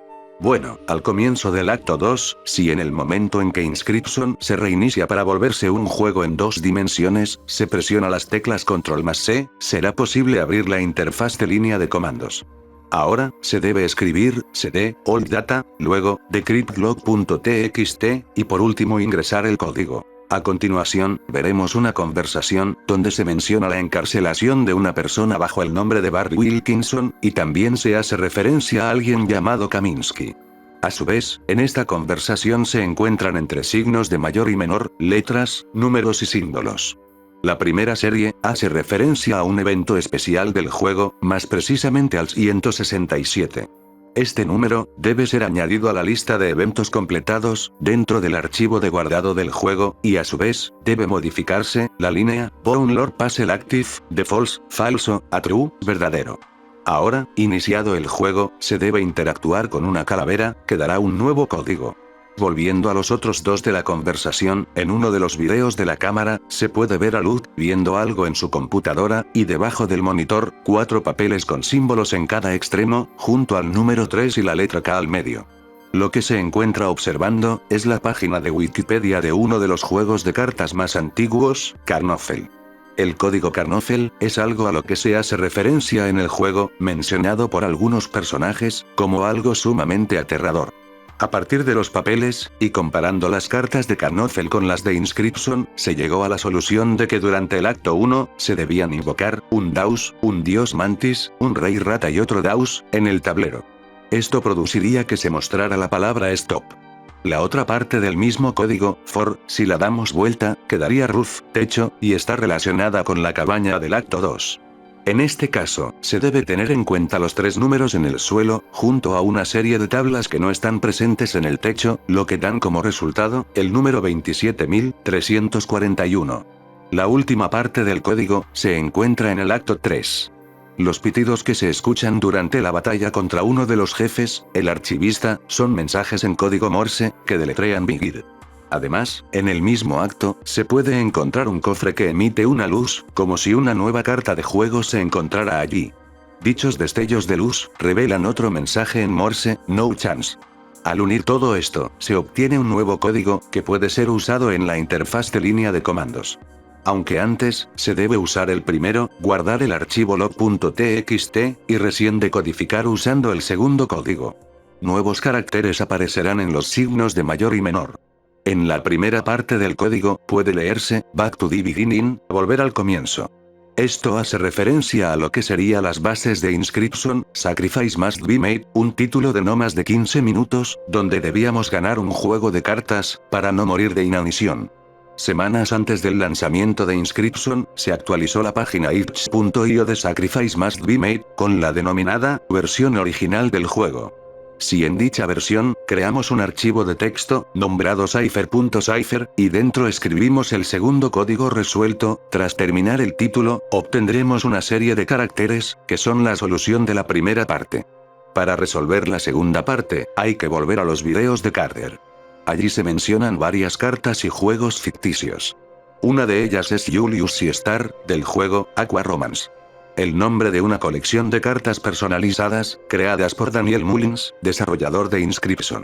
Bueno, al comienzo del acto 2, si en el momento en que Inscription se reinicia para volverse un juego en 2 dimensiones, se presiona las teclas Ctrl+C, será posible abrir la interfaz de línea de comandos. Ahora, se debe escribir cd, old data, luego, decryptlog.txt, y por último ingresar el código. A continuación, veremos una conversación, donde se menciona la encarcelación de una persona bajo el nombre de Barry Wilkinson, y también se hace referencia a alguien llamado Kaminsky. A su vez, en esta conversación se encuentran entre signos de mayor y menor, letras, números y símbolos. La primera serie hace referencia a un evento especial del juego, más precisamente al 167. Este número debe ser añadido a la lista de eventos completados dentro del archivo de guardado del juego, y a su vez, debe modificarse la línea Bone Lord Puzzle Active de false, falso, a true, verdadero. Ahora, iniciado el juego, se debe interactuar con una calavera, que dará un nuevo código. Volviendo a los otros dos de la conversación, en uno de los videos de la cámara, se puede ver a Luz viendo algo en su computadora, y debajo del monitor, 4 papeles con símbolos en cada extremo, junto al número 3 y la letra K al medio. Lo que se encuentra observando, es la página de Wikipedia de uno de los juegos de cartas más antiguos, Karnoffel. El código Karnoffel es algo a lo que se hace referencia en el juego, mencionado por algunos personajes, como algo sumamente aterrador. A partir de los papeles, y comparando las cartas de Karnoffel con las de Inscription, se llegó a la solución de que durante el acto 1, se debían invocar, un Daus, un dios mantis, un rey rata y otro Daus, en el tablero. Esto produciría que se mostrara la palabra stop. La otra parte del mismo código, for, si la damos vuelta, quedaría roof, techo, y está relacionada con la cabaña del acto 2. En este caso, se debe tener en cuenta los 3 números en el suelo, junto a una serie de tablas que no están presentes en el techo, lo que dan como resultado, el número 27.341. La última parte del código, se encuentra en el acto 3. Los pitidos que se escuchan durante la batalla contra uno de los jefes, el archivista, son mensajes en código Morse, que deletrean Bigid. Además, en el mismo acto, se puede encontrar un cofre que emite una luz, como si una nueva carta de juego se encontrara allí. Dichos destellos de luz, revelan otro mensaje en Morse, no chance. Al unir todo esto, se obtiene un nuevo código, que puede ser usado en la interfaz de línea de comandos. Aunque antes, se debe usar el primero, guardar el archivo log.txt, y recién decodificar usando el segundo código. Nuevos caracteres aparecerán en los signos de mayor y menor. En la primera parte del código, puede leerse, Back to the beginning, volver al comienzo. Esto hace referencia a lo que sería las bases de Inscription, Sacrifice Must Be Made, un título de no más de 15 minutos, donde debíamos ganar un juego de cartas, para no morir de inanición. Semanas antes del lanzamiento de Inscription, se actualizó la página itch.io de Sacrifice Must Be Made, con la denominada, versión original del juego. Si en dicha versión, creamos un archivo de texto, nombrado cipher.cipher, y dentro escribimos el segundo código resuelto, tras terminar el título, obtendremos una serie de caracteres, que son la solución de la primera parte. Para resolver la segunda parte, hay que volver a los videos de Carter. Allí se mencionan varias cartas y juegos ficticios. Una de ellas es Julius Caesar, del juego, Aqua Romance. El nombre de una colección de cartas personalizadas, creadas por Daniel Mullins, desarrollador de Inscription.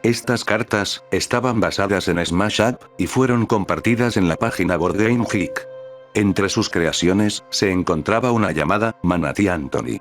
Estas cartas, estaban basadas en Smash Up, y fueron compartidas en la página Board Game Geek. Entre sus creaciones, se encontraba una llamada, Manatee Anthony.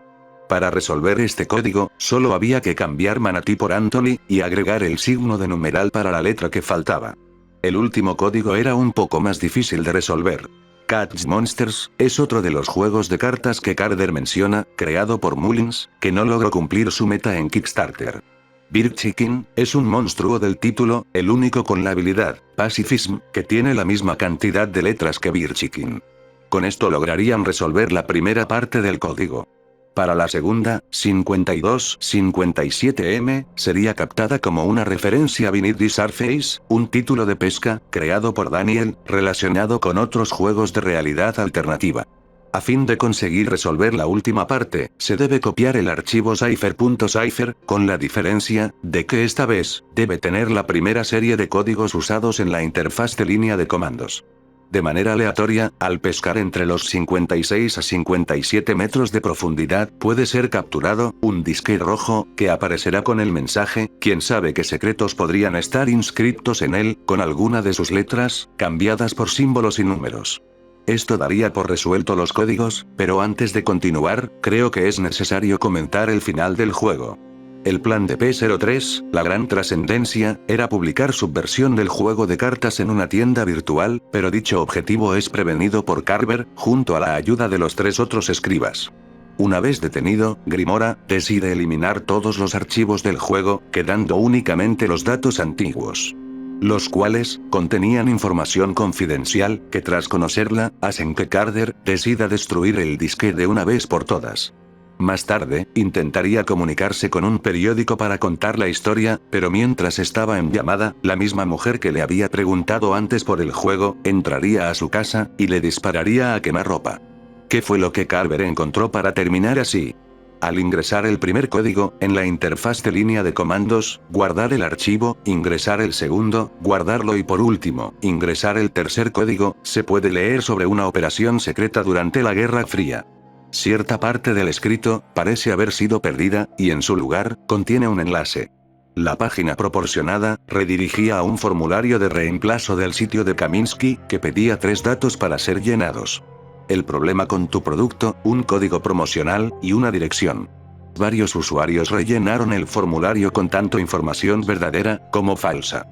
Para resolver este código, solo había que cambiar Manatee por Anthony, y agregar el signo de numeral para la letra que faltaba. El último código era un poco más difícil de resolver. Catch Monsters, es otro de los juegos de cartas que Carter menciona, creado por Mullins, que no logró cumplir su meta en Kickstarter. Beer Chicken, es un monstruo del título, el único con la habilidad, Pacifism, que tiene la misma cantidad de letras que Beer Chicken. Con esto lograrían resolver la primera parte del código. Para la segunda, 52-57M, sería captada como una referencia a Beneath the Surface, un título de pesca, creado por Daniel, relacionado con otros juegos de realidad alternativa. A fin de conseguir resolver la última parte, se debe copiar el archivo cipher.cipher, con la diferencia, de que esta vez, debe tener la primera serie de códigos usados en la interfaz de línea de comandos. De manera aleatoria, al pescar entre los 56 a 57 metros de profundidad, puede ser capturado, un disque rojo, que aparecerá con el mensaje, quién sabe qué secretos podrían estar inscritos en él, con alguna de sus letras, cambiadas por símbolos y números. Esto daría por resuelto los códigos, pero antes de continuar, creo que es necesario comentar el final del juego. El plan de P03, la gran trascendencia, era publicar su versión del juego de cartas en una tienda virtual, pero dicho objetivo es prevenido por Carver, junto a la ayuda de los 3 otros escribas. Una vez detenido, Grimora decide eliminar todos los archivos del juego, quedando únicamente los datos antiguos. los cuales contenían información confidencial que tras conocerla, hacen que Carter decida destruir el disque de una vez por todas. Más tarde, intentaría comunicarse con un periódico para contar la historia, pero mientras estaba en llamada, la misma mujer que le había preguntado antes por el juego, entraría a su casa, y le dispararía a quemarropa. ¿Qué fue lo que Carver encontró para terminar así? Al ingresar el primer código, en la interfaz de línea de comandos, guardar el archivo, ingresar el segundo, guardarlo y por último, ingresar el tercer código, se puede leer sobre una operación secreta durante la Guerra Fría. Cierta parte del escrito parece haber sido perdida, y en su lugar, contiene un enlace. La página proporcionada redirigía a un formulario de reemplazo del sitio de Kaminsky, que pedía 3 datos para ser llenados. El problema con tu producto, un código promocional, y una dirección. Varios usuarios rellenaron el formulario con tanto información verdadera como falsa.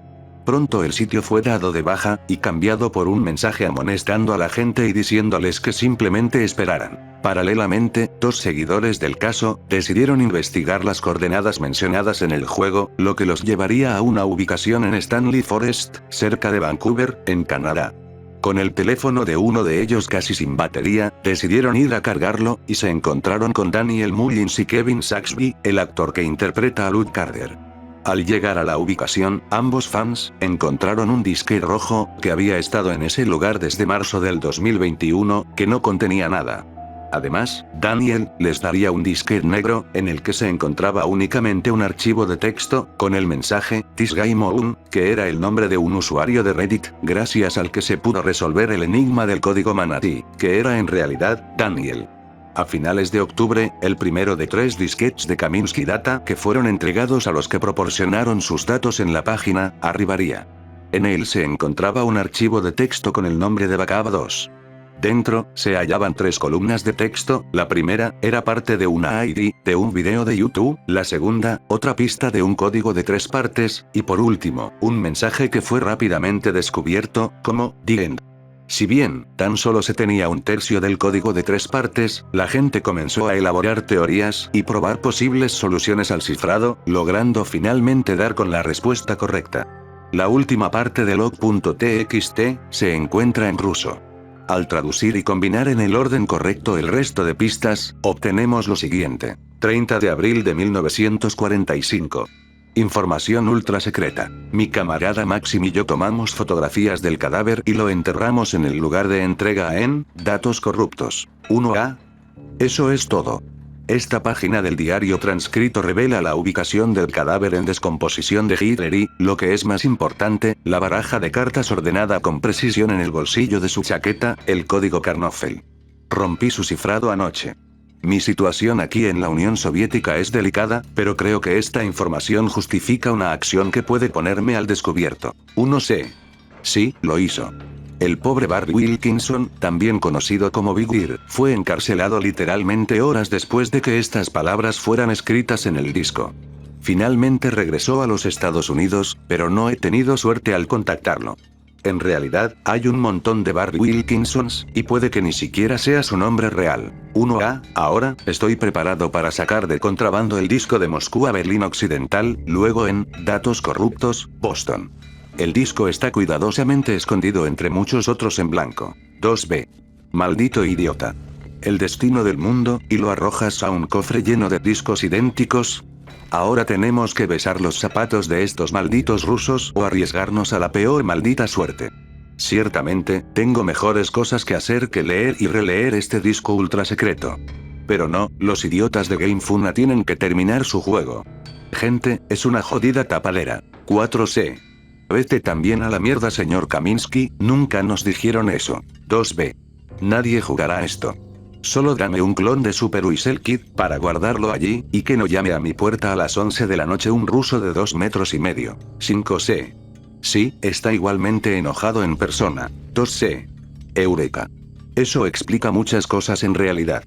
Pronto el sitio fue dado de baja, y cambiado por un mensaje amonestando a la gente y diciéndoles que simplemente esperaran. Paralelamente, 2 seguidores del caso decidieron investigar las coordenadas mencionadas en el juego, lo que los llevaría a una ubicación en Stanley Forest, cerca de Vancouver, en Canadá. Con el teléfono de uno de ellos casi sin batería, decidieron ir a cargarlo, y se encontraron con Daniel Mullins y Kevin Saxby, el actor que interpreta a Luke Carter. Al llegar a la ubicación, ambos fans encontraron un disque rojo, que había estado en ese lugar desde marzo del 2021, que no contenía nada. Además, Daniel les daría un disquete negro, en el que se encontraba únicamente un archivo de texto, con el mensaje, This Guy Moon, que era el nombre de un usuario de Reddit, gracias al que se pudo resolver el enigma del código Manatí, que era en realidad, Daniel. A finales de octubre, el primero de 3 disquetes de Kaminsky Data que fueron entregados a los que proporcionaron sus datos en la página, arribaría. En él se encontraba un archivo de texto con el nombre de Backup 2. Dentro, se hallaban 3 columnas de texto, la primera, era parte de una ID, de un video de YouTube, la segunda, otra pista de un código de 3 partes, y por último, un mensaje que fue rápidamente descubierto, como, The End. Si bien, tan solo se tenía 1/3 del código de 3 partes, la gente comenzó a elaborar teorías y probar posibles soluciones al cifrado, logrando finalmente dar con la respuesta correcta. La última parte de log.txt se encuentra en ruso. Al traducir y combinar en el orden correcto el resto de pistas, obtenemos lo siguiente. 30 de abril de 1945. Información ultra secreta. Mi camarada Maxim y yo tomamos fotografías del cadáver y lo enterramos en el lugar de entrega en datos corruptos. 1A. Eso es todo. Esta página del diario transcrito revela la ubicación del cadáver en descomposición de Hitler y, lo que es más importante, la baraja de cartas ordenada con precisión en el bolsillo de su chaqueta, el código Karnoffel. Rompí su cifrado anoche. Mi situación aquí en la Unión Soviética es delicada, pero creo que esta información justifica una acción que puede ponerme al descubierto. 1C. Sí, lo hizo. El pobre Barry Wilkinson, también conocido como Big Ear, fue encarcelado literalmente horas después de que estas palabras fueran escritas en el disco. Finalmente regresó a los Estados Unidos, pero no he tenido suerte al contactarlo. En realidad, hay un montón de Barry Wilkinsons, y puede que ni siquiera sea su nombre real. 1A, ahora, estoy preparado para sacar de contrabando el disco de Moscú a Berlín Occidental, luego en, datos corruptos, Boston. El disco está cuidadosamente escondido entre muchos otros en blanco. 2B. Maldito idiota. El destino del mundo, y lo arrojas a un cofre lleno de discos idénticos. Ahora tenemos que besar los zapatos de estos malditos rusos o arriesgarnos a la peor maldita suerte. Ciertamente, tengo mejores cosas que hacer que leer y releer este disco ultra secreto. Pero no, los idiotas de Game Funa tienen que terminar su juego. Gente, es una jodida tapadera. 4C. Vete también a la mierda, señor Kaminsky, nunca nos dijeron eso. 2B. Nadie jugará esto. Solo dame un clon de Super Whistle Kid para guardarlo allí, y que no llame a mi puerta a las 11 de la noche un ruso de 2,5 metros. 5C. Sí, está igualmente enojado en persona. 2C. Eureka. Eso explica muchas cosas en realidad.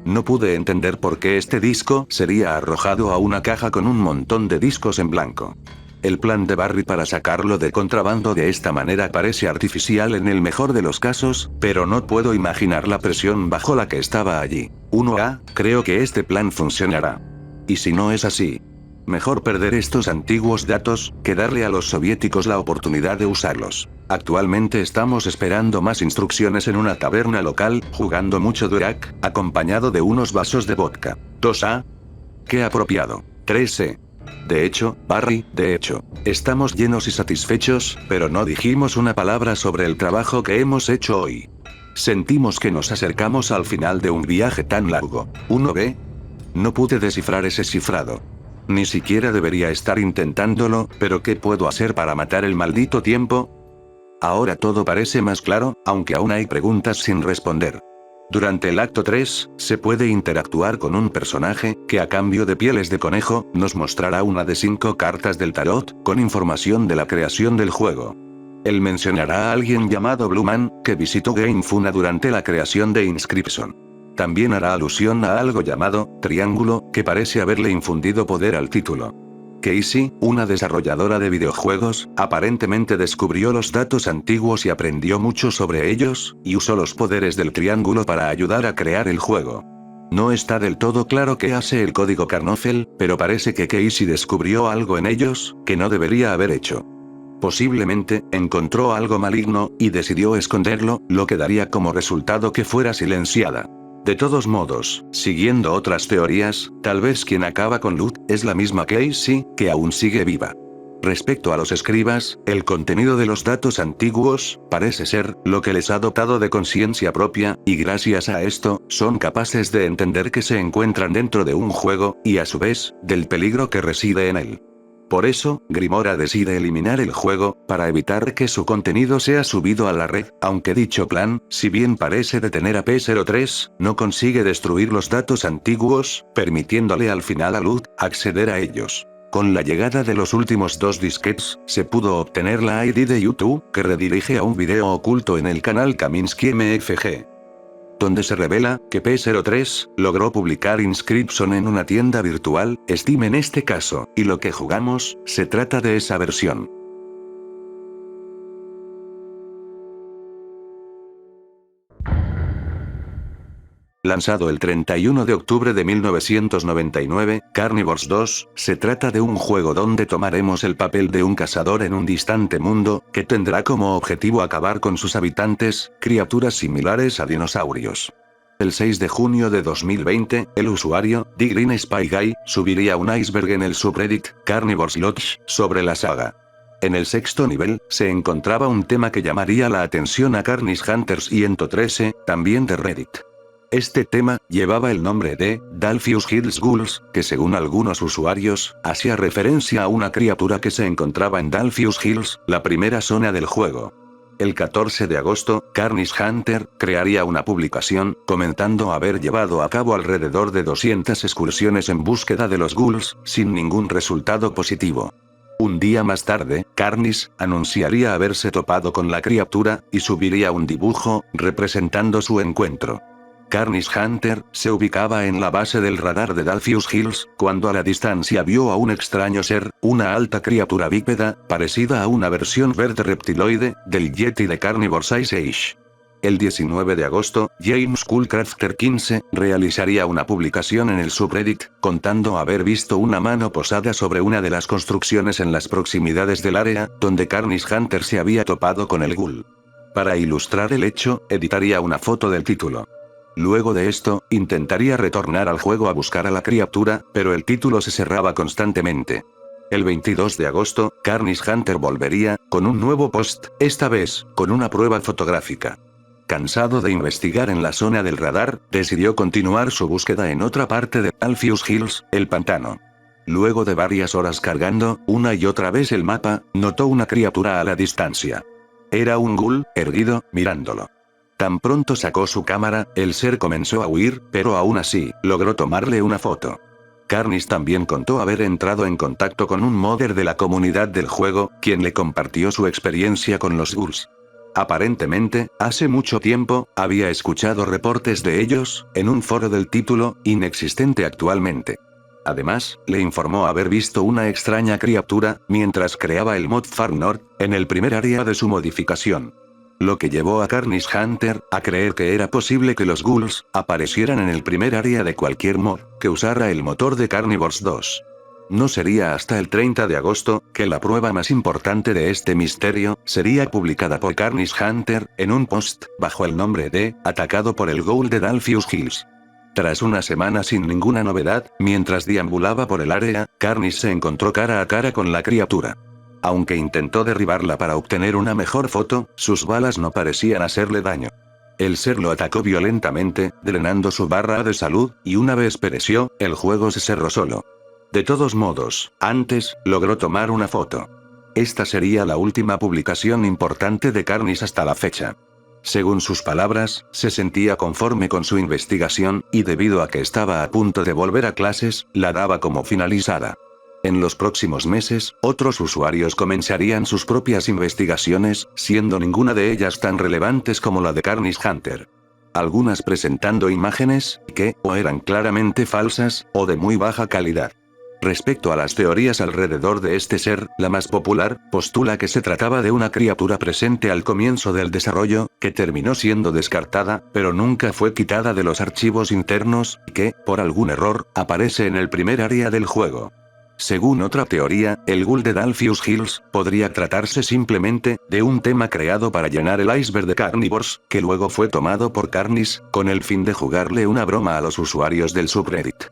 No pude entender por qué este disco sería arrojado a una caja con un montón de discos en blanco. El plan de Barry para sacarlo de contrabando de esta manera parece artificial en el mejor de los casos, pero no puedo imaginar la presión bajo la que estaba allí. 1A, creo que este plan funcionará. Y si no es así. Mejor perder estos antiguos datos, que darle a los soviéticos la oportunidad de usarlos. Actualmente estamos esperando más instrucciones en una taberna local, jugando mucho Durak, acompañado de unos vasos de vodka. 2A. Qué apropiado. 3C. De hecho, Barry, estamos llenos y satisfechos, pero no dijimos una palabra sobre el trabajo que hemos hecho hoy. Sentimos que nos acercamos al final de un viaje tan largo. 1B. No pude descifrar ese cifrado. Ni siquiera debería estar intentándolo, pero ¿qué puedo hacer para matar el maldito tiempo? Ahora todo parece más claro, aunque aún hay preguntas sin responder. Durante el acto 3, se puede interactuar con un personaje, que a cambio de pieles de conejo, nos mostrará una de 5 cartas del tarot, con información de la creación del juego. Él mencionará a alguien llamado Blue Man, que visitó Game Funa durante la creación de Inscription. También hará alusión a algo llamado Triángulo, que parece haberle infundido poder al título. Casey, una desarrolladora de videojuegos, aparentemente descubrió los datos antiguos y aprendió mucho sobre ellos, y usó los poderes del triángulo para ayudar a crear el juego. No está del todo claro qué hace el código Karnoffel, pero parece que Casey descubrió algo en ellos, que no debería haber hecho. Posiblemente, encontró algo maligno, y decidió esconderlo, lo que daría como resultado que fuera silenciada. De todos modos, siguiendo otras teorías, tal vez quien acaba con Luz, es la misma Casey, que aún sigue viva. Respecto a los escribas, el contenido de los datos antiguos, parece ser, lo que les ha dotado de conciencia propia, y gracias a esto, son capaces de entender que se encuentran dentro de un juego, y a su vez, del peligro que reside en él. Por eso, Grimora decide eliminar el juego, para evitar que su contenido sea subido a la red, aunque dicho plan, si bien parece detener a P03, no consigue destruir los datos antiguos, permitiéndole al final a Luz, acceder a ellos. Con la llegada de los últimos 2 disquetes, se pudo obtener la ID de YouTube, que redirige a un video oculto en el canal Kaminsky MFG. Donde se revela que P03 logró publicar Inscription en una tienda virtual, Steam en este caso, y lo que jugamos, se trata de esa versión. Lanzado el 31 de octubre de 1999, Carnivores 2, se trata de un juego donde tomaremos el papel de un cazador en un distante mundo, que tendrá como objetivo acabar con sus habitantes, criaturas similares a dinosaurios. El 6 de junio de 2020, el usuario, The Green Spy Guy, subiría un iceberg en el subreddit, Carnivores Lodge, sobre la saga. En el 6º nivel, se encontraba un tema que llamaría la atención a Carnish Hunters 113, también de Reddit. Este tema, llevaba el nombre de Dalfius Hills Ghouls, que según algunos usuarios, hacía referencia a una criatura que se encontraba en Dalfius Hills, la primera zona del juego. El 14 de agosto, Carnish Hunter crearía una publicación, comentando haber llevado a cabo alrededor de 200 excursiones en búsqueda de los ghouls, sin ningún resultado positivo. Un día más tarde, Carnish anunciaría haberse topado con la criatura, y subiría un dibujo, representando su encuentro. Carnish Hunter se ubicaba en la base del radar de Dalfius Hills, cuando a la distancia vio a un extraño ser, una alta criatura bípeda, parecida a una versión verde reptiloide, del Yeti de Carnivores Ice Age. El 19 de agosto, James Coolcrafter 15, realizaría una publicación en el subreddit, contando haber visto una mano posada sobre una de las construcciones en las proximidades del área, donde Carnish Hunter se había topado con el ghoul. Para ilustrar el hecho, editaría una foto del título. Luego de esto, intentaría retornar al juego a buscar a la criatura, pero el título se cerraba constantemente. El 22 de agosto, Carnish Hunter volvería, con un nuevo post, esta vez, con una prueba fotográfica. Cansado de investigar en la zona del radar, decidió continuar su búsqueda en otra parte de Dalfius Hills, el pantano. Luego de varias horas cargando, una y otra vez el mapa, notó una criatura a la distancia. Era un ghoul, erguido, mirándolo. Tan pronto sacó su cámara, el ser comenzó a huir, pero aún así, logró tomarle una foto. Carnish también contó haber entrado en contacto con un modder de la comunidad del juego, quien le compartió su experiencia con los ghouls. Aparentemente, hace mucho tiempo, había escuchado reportes de ellos, en un foro del título, inexistente actualmente. Además, le informó haber visto una extraña criatura, mientras creaba el mod Far North, en el primer área de su modificación. Lo que llevó a Carnish Hunter a creer que era posible que los ghouls aparecieran en el primer área de cualquier mod que usara el motor de Carnivores 2. No sería hasta el 30 de agosto, que la prueba más importante de este misterio, sería publicada por Carnish Hunter, en un post, bajo el nombre de, atacado por el ghoul de Dalfius Hills. Tras una semana sin ninguna novedad, mientras deambulaba por el área, Carnish se encontró cara a cara con la criatura. Aunque intentó derribarla para obtener una mejor foto, sus balas no parecían hacerle daño. El ser lo atacó violentamente, drenando su barra de salud, y una vez pereció, el juego se cerró solo. De todos modos, antes, logró tomar una foto. Esta sería la última publicación importante de Carnish hasta la fecha. Según sus palabras, se sentía conforme con su investigación, y debido a que estaba a punto de volver a clases, la daba como finalizada. En los próximos meses, otros usuarios comenzarían sus propias investigaciones, siendo ninguna de ellas tan relevantes como la de Carnish Hunter. Algunas presentando imágenes, que, o eran claramente falsas, o de muy baja calidad. Respecto a las teorías alrededor de este ser, la más popular, postula que se trataba de una criatura presente al comienzo del desarrollo, que terminó siendo descartada, pero nunca fue quitada de los archivos internos, y que, por algún error, aparece en el primer área del juego. Según otra teoría, el ghoul de Dalfius Hills, podría tratarse simplemente, de un tema creado para llenar el iceberg de Carnivores, que luego fue tomado por Carnish, con el fin de jugarle una broma a los usuarios del subreddit.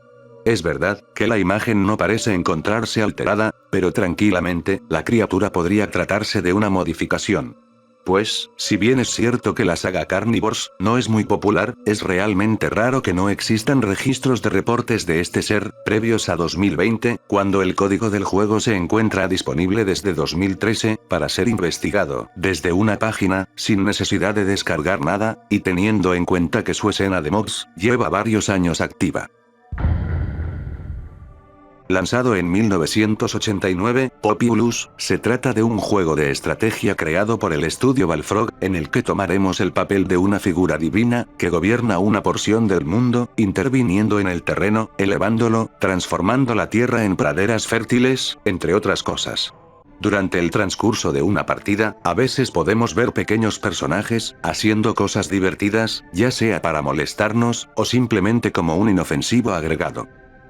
Es verdad, que la imagen no parece encontrarse alterada, pero tranquilamente, la criatura podría tratarse de una modificación. Pues, si bien es cierto que la saga Carnivores no es muy popular, es realmente raro que no existan registros de reportes de este ser, previos a 2020, cuando el código del juego se encuentra disponible desde 2013, para ser investigado, desde una página, sin necesidad de descargar nada, y teniendo en cuenta que su escena de mods, lleva varios años activa. Lanzado en 1989, Populous, se trata de un juego de estrategia creado por el estudio Balfrog, en el que tomaremos el papel de una figura divina, que gobierna una porción del mundo, interviniendo en el terreno, elevándolo, transformando la tierra en praderas fértiles, entre otras cosas. Durante el transcurso de una partida, a veces podemos ver pequeños personajes, haciendo cosas divertidas, ya sea para molestarnos, o simplemente como un inofensivo agregado.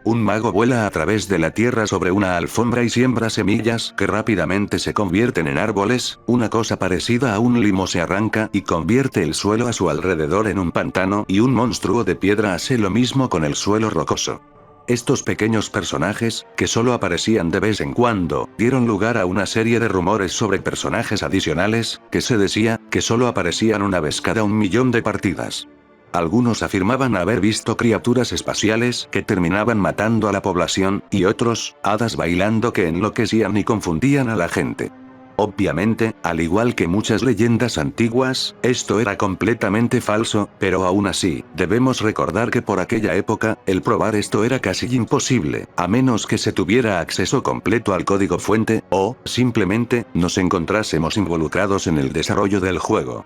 Un mago vuela a través de la tierra sobre una alfombra y siembra semillas que rápidamente se convierten en árboles, una cosa parecida a un limo se arranca y convierte el suelo a su alrededor en un pantano y un monstruo de piedra hace lo mismo con el suelo rocoso. Estos pequeños personajes, que solo aparecían de vez en cuando, dieron lugar a una serie de rumores sobre personajes adicionales, que se decía, que solo aparecían una vez cada 1.000.000 de partidas. Algunos afirmaban haber visto criaturas espaciales que terminaban matando a la población, y otros, hadas bailando que enloquecían y confundían a la gente. Obviamente, al igual que muchas leyendas antiguas, esto era completamente falso, pero aún así, debemos recordar que por aquella época, el probar esto era casi imposible, a menos que se tuviera acceso completo al código fuente, o, simplemente, nos encontrásemos involucrados en el desarrollo del juego.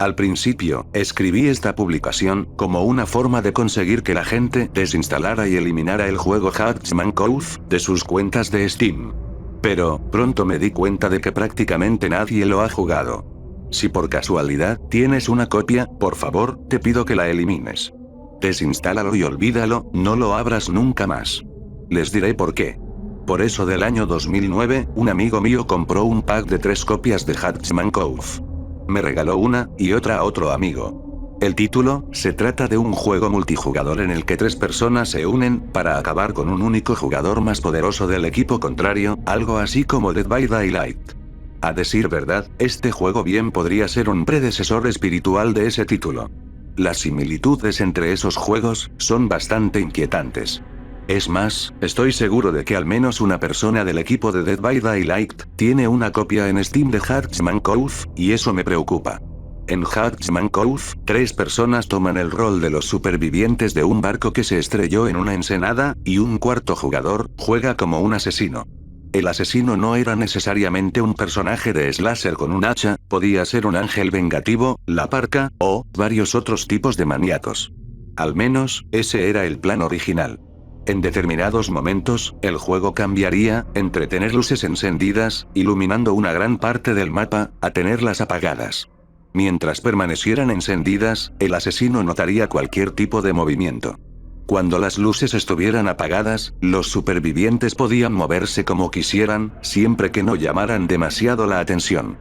Al principio, escribí esta publicación, como una forma de conseguir que la gente desinstalara y eliminara el juego Hacksman Cove, de sus cuentas de Steam. Pero, pronto me di cuenta de que prácticamente nadie lo ha jugado. Si por casualidad, tienes una copia, por favor, te pido que la elimines. Desinstálalo y olvídalo, no lo abras nunca más. Les diré por qué. Por eso del año 2009, un amigo mío compró un pack de 3 copias de Hacksman Cove. Me regaló una, y otra a otro amigo. El título, se trata de un juego multijugador en el que 3 personas se unen, para acabar con un único jugador más poderoso del equipo contrario, algo así como Dead by Daylight. A decir verdad, este juego bien podría ser un predecesor espiritual de ese título. Las similitudes entre esos juegos, son bastante inquietantes. Es más, estoy seguro de que al menos una persona del equipo de Dead by Daylight, tiene una copia en Steam de Hacksman Cove, y eso me preocupa. En Hacksman Cove, 3 personas toman el rol de los supervivientes de un barco que se estrelló en una ensenada, y un cuarto jugador, juega como un asesino. El asesino no era necesariamente un personaje de slasher con un hacha, podía ser un ángel vengativo, la parca, o varios otros tipos de maníacos. Al menos, ese era el plan original. En determinados momentos, el juego cambiaría, entre tener luces encendidas, iluminando una gran parte del mapa, a tenerlas apagadas. Mientras permanecieran encendidas, el asesino notaría cualquier tipo de movimiento. Cuando las luces estuvieran apagadas, los supervivientes podían moverse como quisieran, siempre que no llamaran demasiado la atención.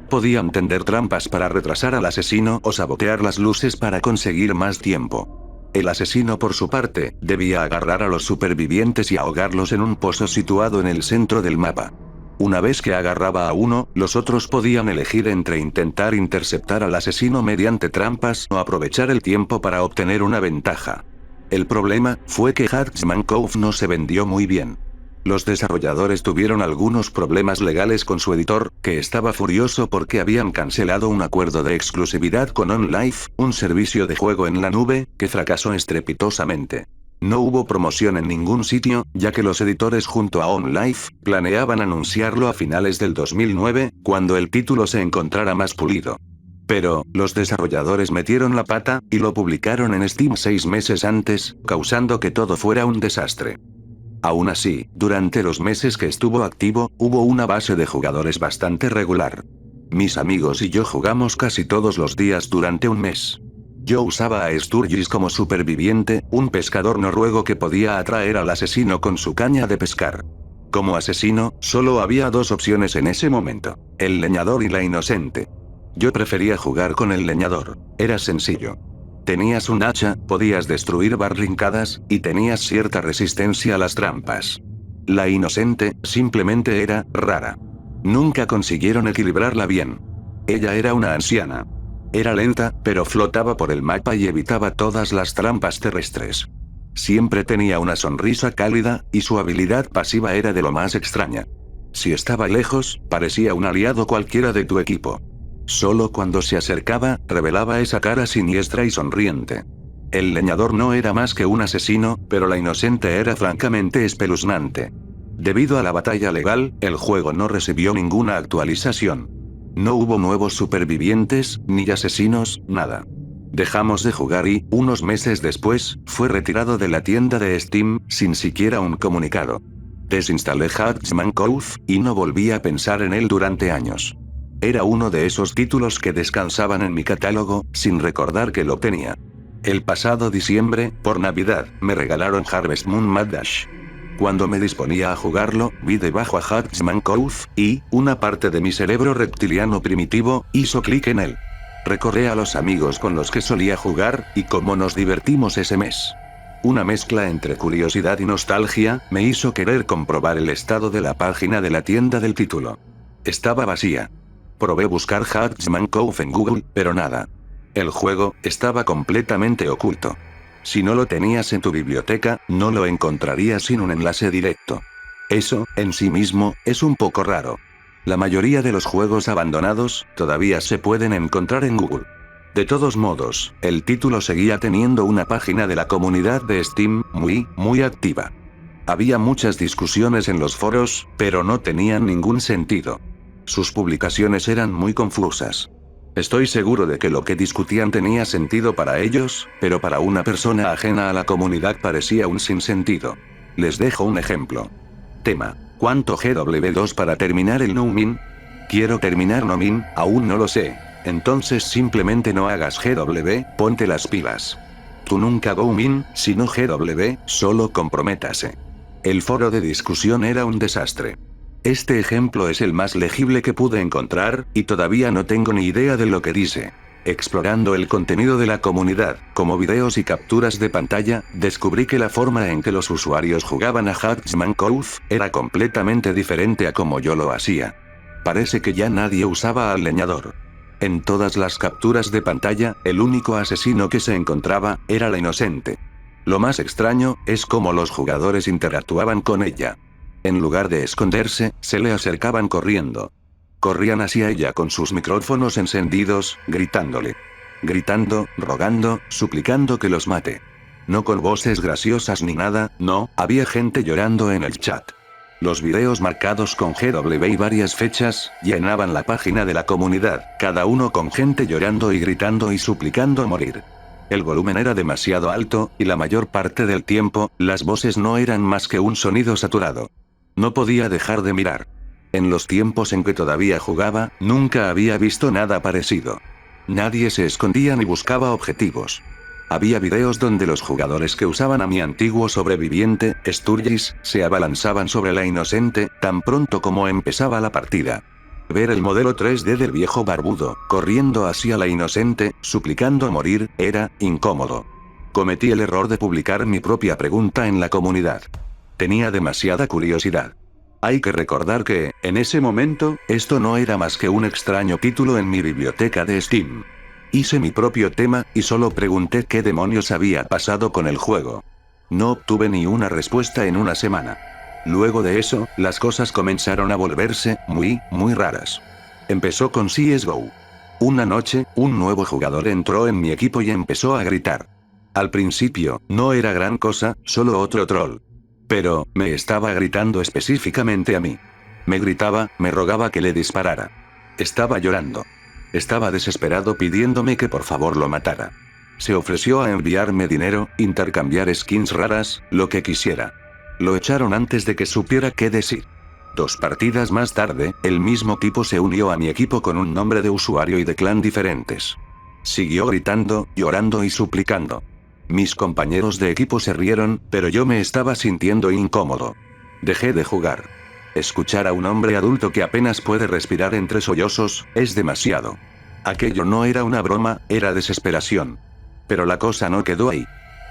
Podían tender trampas para retrasar al asesino o sabotear las luces para conseguir más tiempo. El asesino, por su parte, debía agarrar a los supervivientes y ahogarlos en un pozo situado en el centro del mapa. Una vez que agarraba a uno, los otros podían elegir entre intentar interceptar al asesino mediante trampas o aprovechar el tiempo para obtener una ventaja. El problema fue que Hacksman Cove no se vendió muy bien. Los desarrolladores tuvieron algunos problemas legales con su editor, que estaba furioso porque habían cancelado un acuerdo de exclusividad con OnLive, un servicio de juego en la nube, que fracasó estrepitosamente. No hubo promoción en ningún sitio, ya que los editores junto a OnLive planeaban anunciarlo a finales del 2009, cuando el título se encontrara más pulido. Pero, los desarrolladores metieron la pata, y lo publicaron en Steam 6 meses antes, causando que todo fuera un desastre. Aún así, durante los meses que estuvo activo, hubo una base de jugadores bastante regular. Mis amigos y yo jugamos casi todos los días durante un mes. Yo usaba a Sturgis como superviviente, un pescador noruego que podía atraer al asesino con su caña de pescar. Como asesino, solo había dos opciones en ese momento: el leñador y la inocente. Yo prefería jugar con el leñador. Era sencillo. Tenías un hacha, podías destruir barrincadas, y tenías cierta resistencia a las trampas. La inocente, simplemente era rara. Nunca consiguieron equilibrarla bien. Ella era una anciana. Era lenta, pero flotaba por el mapa y evitaba todas las trampas terrestres. Siempre tenía una sonrisa cálida, y su habilidad pasiva era de lo más extraña. Si estaba lejos, parecía un aliado cualquiera de tu equipo. Solo cuando se acercaba, revelaba esa cara siniestra y sonriente. El leñador no era más que un asesino, pero la inocente era francamente espeluznante. Debido a la batalla legal, el juego no recibió ninguna actualización. No hubo nuevos supervivientes, ni asesinos, nada. Dejamos de jugar y, unos meses después, fue retirado de la tienda de Steam, sin siquiera un comunicado. Desinstalé Hacksman Cove, y no volví a pensar en él durante años. Era uno de esos títulos que descansaban en mi catálogo, sin recordar que lo tenía. El pasado diciembre, por Navidad, me regalaron Harvest Moon Mad Dash. Cuando me disponía a jugarlo, vi debajo a Hacksman Cove, y, una parte de mi cerebro reptiliano primitivo, hizo clic en él. Recordé a los amigos con los que solía jugar, y cómo nos divertimos ese mes. Una mezcla entre curiosidad y nostalgia, me hizo querer comprobar el estado de la página de la tienda del título. Estaba vacía. Probé buscar Hacksman Cove en Google, pero nada. El juego estaba completamente oculto. Si no lo tenías en tu biblioteca, no lo encontrarías sin un enlace directo. Eso, en sí mismo, es un poco raro. La mayoría de los juegos abandonados, todavía se pueden encontrar en Google. De todos modos, el título seguía teniendo una página de la comunidad de Steam, muy activa. Había muchas discusiones en los foros, pero no tenían ningún sentido. Sus publicaciones eran muy confusas. Estoy seguro de que lo que discutían tenía sentido para ellos, pero para una persona ajena a la comunidad parecía un sinsentido. Les dejo un ejemplo. Tema: ¿cuánto GW2 para terminar el No Min? Quiero terminar No Min, aún no lo sé. Entonces simplemente no hagas GW, ponte las pilas. Tú nunca Go Min, sino GW, solo comprométase. El foro de discusión era un desastre. Este ejemplo es el más legible que pude encontrar, y todavía no tengo ni idea de lo que dice. Explorando el contenido de la comunidad, como videos y capturas de pantalla, descubrí que la forma en que los usuarios jugaban a Hacksman Cove era completamente diferente a como yo lo hacía. Parece que ya nadie usaba al leñador. En todas las capturas de pantalla, el único asesino que se encontraba era la inocente. Lo más extraño es cómo los jugadores interactuaban con ella. En lugar de esconderse, se le acercaban corriendo. Corrían hacia ella con sus micrófonos encendidos, gritándole. Gritando, rogando, suplicando que los mate. No con voces graciosas ni nada, no, había gente llorando en el chat. Los videos marcados con GW y varias fechas, llenaban la página de la comunidad, cada uno con gente llorando y gritando y suplicando morir. El volumen era demasiado alto, y la mayor parte del tiempo, las voces no eran más que un sonido saturado. No podía dejar de mirar. En los tiempos en que todavía jugaba, nunca había visto nada parecido. Nadie se escondía ni buscaba objetivos. Había videos donde los jugadores que usaban a mi antiguo sobreviviente, Sturgis, se abalanzaban sobre la inocente, tan pronto como empezaba la partida. Ver el modelo 3D del viejo barbudo, corriendo hacia la inocente, suplicando morir, era incómodo. Cometí el error de publicar mi propia pregunta en la comunidad. Tenía demasiada curiosidad. Hay que recordar que, en ese momento, esto no era más que un extraño título en mi biblioteca de Steam. Hice mi propio tema, y solo pregunté qué demonios había pasado con el juego. No obtuve ni una respuesta en una semana. Luego de eso, las cosas comenzaron a volverse muy raras. Empezó con CSGO. Una noche, un nuevo jugador entró en mi equipo y empezó a gritar. Al principio, no era gran cosa, solo otro troll. Pero, me estaba gritando específicamente a mí. Me gritaba, me rogaba que le disparara. Estaba llorando. Estaba desesperado pidiéndome que por favor lo matara. Se ofreció a enviarme dinero, intercambiar skins raras, lo que quisiera. Lo echaron antes de que supiera qué decir. 2 partidas más tarde, el mismo tipo se unió a mi equipo con un nombre de usuario y de clan diferentes. Siguió gritando, llorando y suplicando. Mis compañeros de equipo se rieron, pero yo me estaba sintiendo incómodo. Dejé de jugar. Escuchar a un hombre adulto que apenas puede respirar entre sollozos, es demasiado. Aquello no era una broma, era desesperación. Pero la cosa no quedó ahí.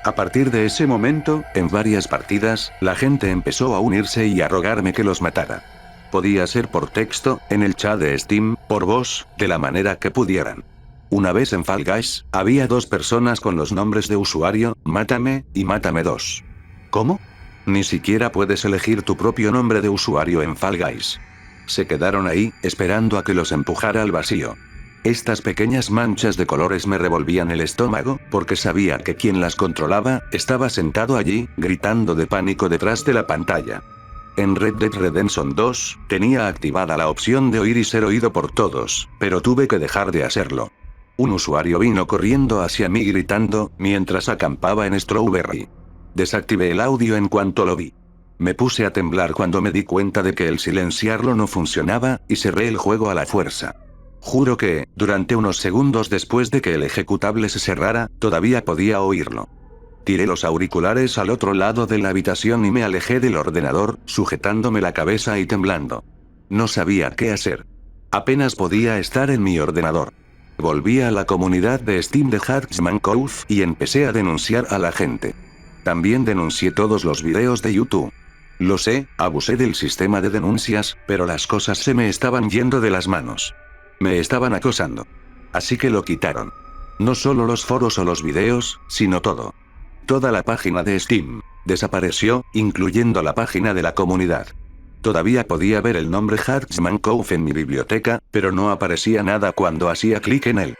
A partir de ese momento, en varias partidas, la gente empezó a unirse y a rogarme que los matara. Podía ser por texto, en el chat de Steam, por voz, de la manera que pudieran. Una vez en Fall Guys, había 2 personas con los nombres de usuario, Mátame, y Mátame 2. ¿Cómo? Ni siquiera puedes elegir tu propio nombre de usuario en Fall Guys. Se quedaron ahí, esperando a que los empujara al vacío. Estas pequeñas manchas de colores me revolvían el estómago, porque sabía que quien las controlaba, estaba sentado allí, gritando de pánico detrás de la pantalla. En Red Dead Redemption 2, tenía activada la opción de oír y ser oído por todos, pero tuve que dejar de hacerlo. Un usuario vino corriendo hacia mí gritando, mientras acampaba en Strawberry. Desactivé el audio en cuanto lo vi. Me puse a temblar cuando me di cuenta de que el silenciarlo no funcionaba, y cerré el juego a la fuerza. Juro que, durante unos segundos después de que el ejecutable se cerrara, todavía podía oírlo. Tiré los auriculares al otro lado de la habitación y me alejé del ordenador, sujetándome la cabeza y temblando. No sabía qué hacer. Apenas podía estar en mi ordenador. Volví a la comunidad de Steam de Hacksman Cove y empecé a denunciar a la gente. También denuncié todos los videos de YouTube. Lo sé, abusé del sistema de denuncias, pero las cosas se me estaban yendo de las manos. Me estaban acosando. Así que lo quitaron. No solo los foros o los videos, sino todo. Toda la página de Steam desapareció, incluyendo la página de la comunidad. Todavía podía ver el nombre Hacksman Cove en mi biblioteca, pero no aparecía nada cuando hacía clic en él.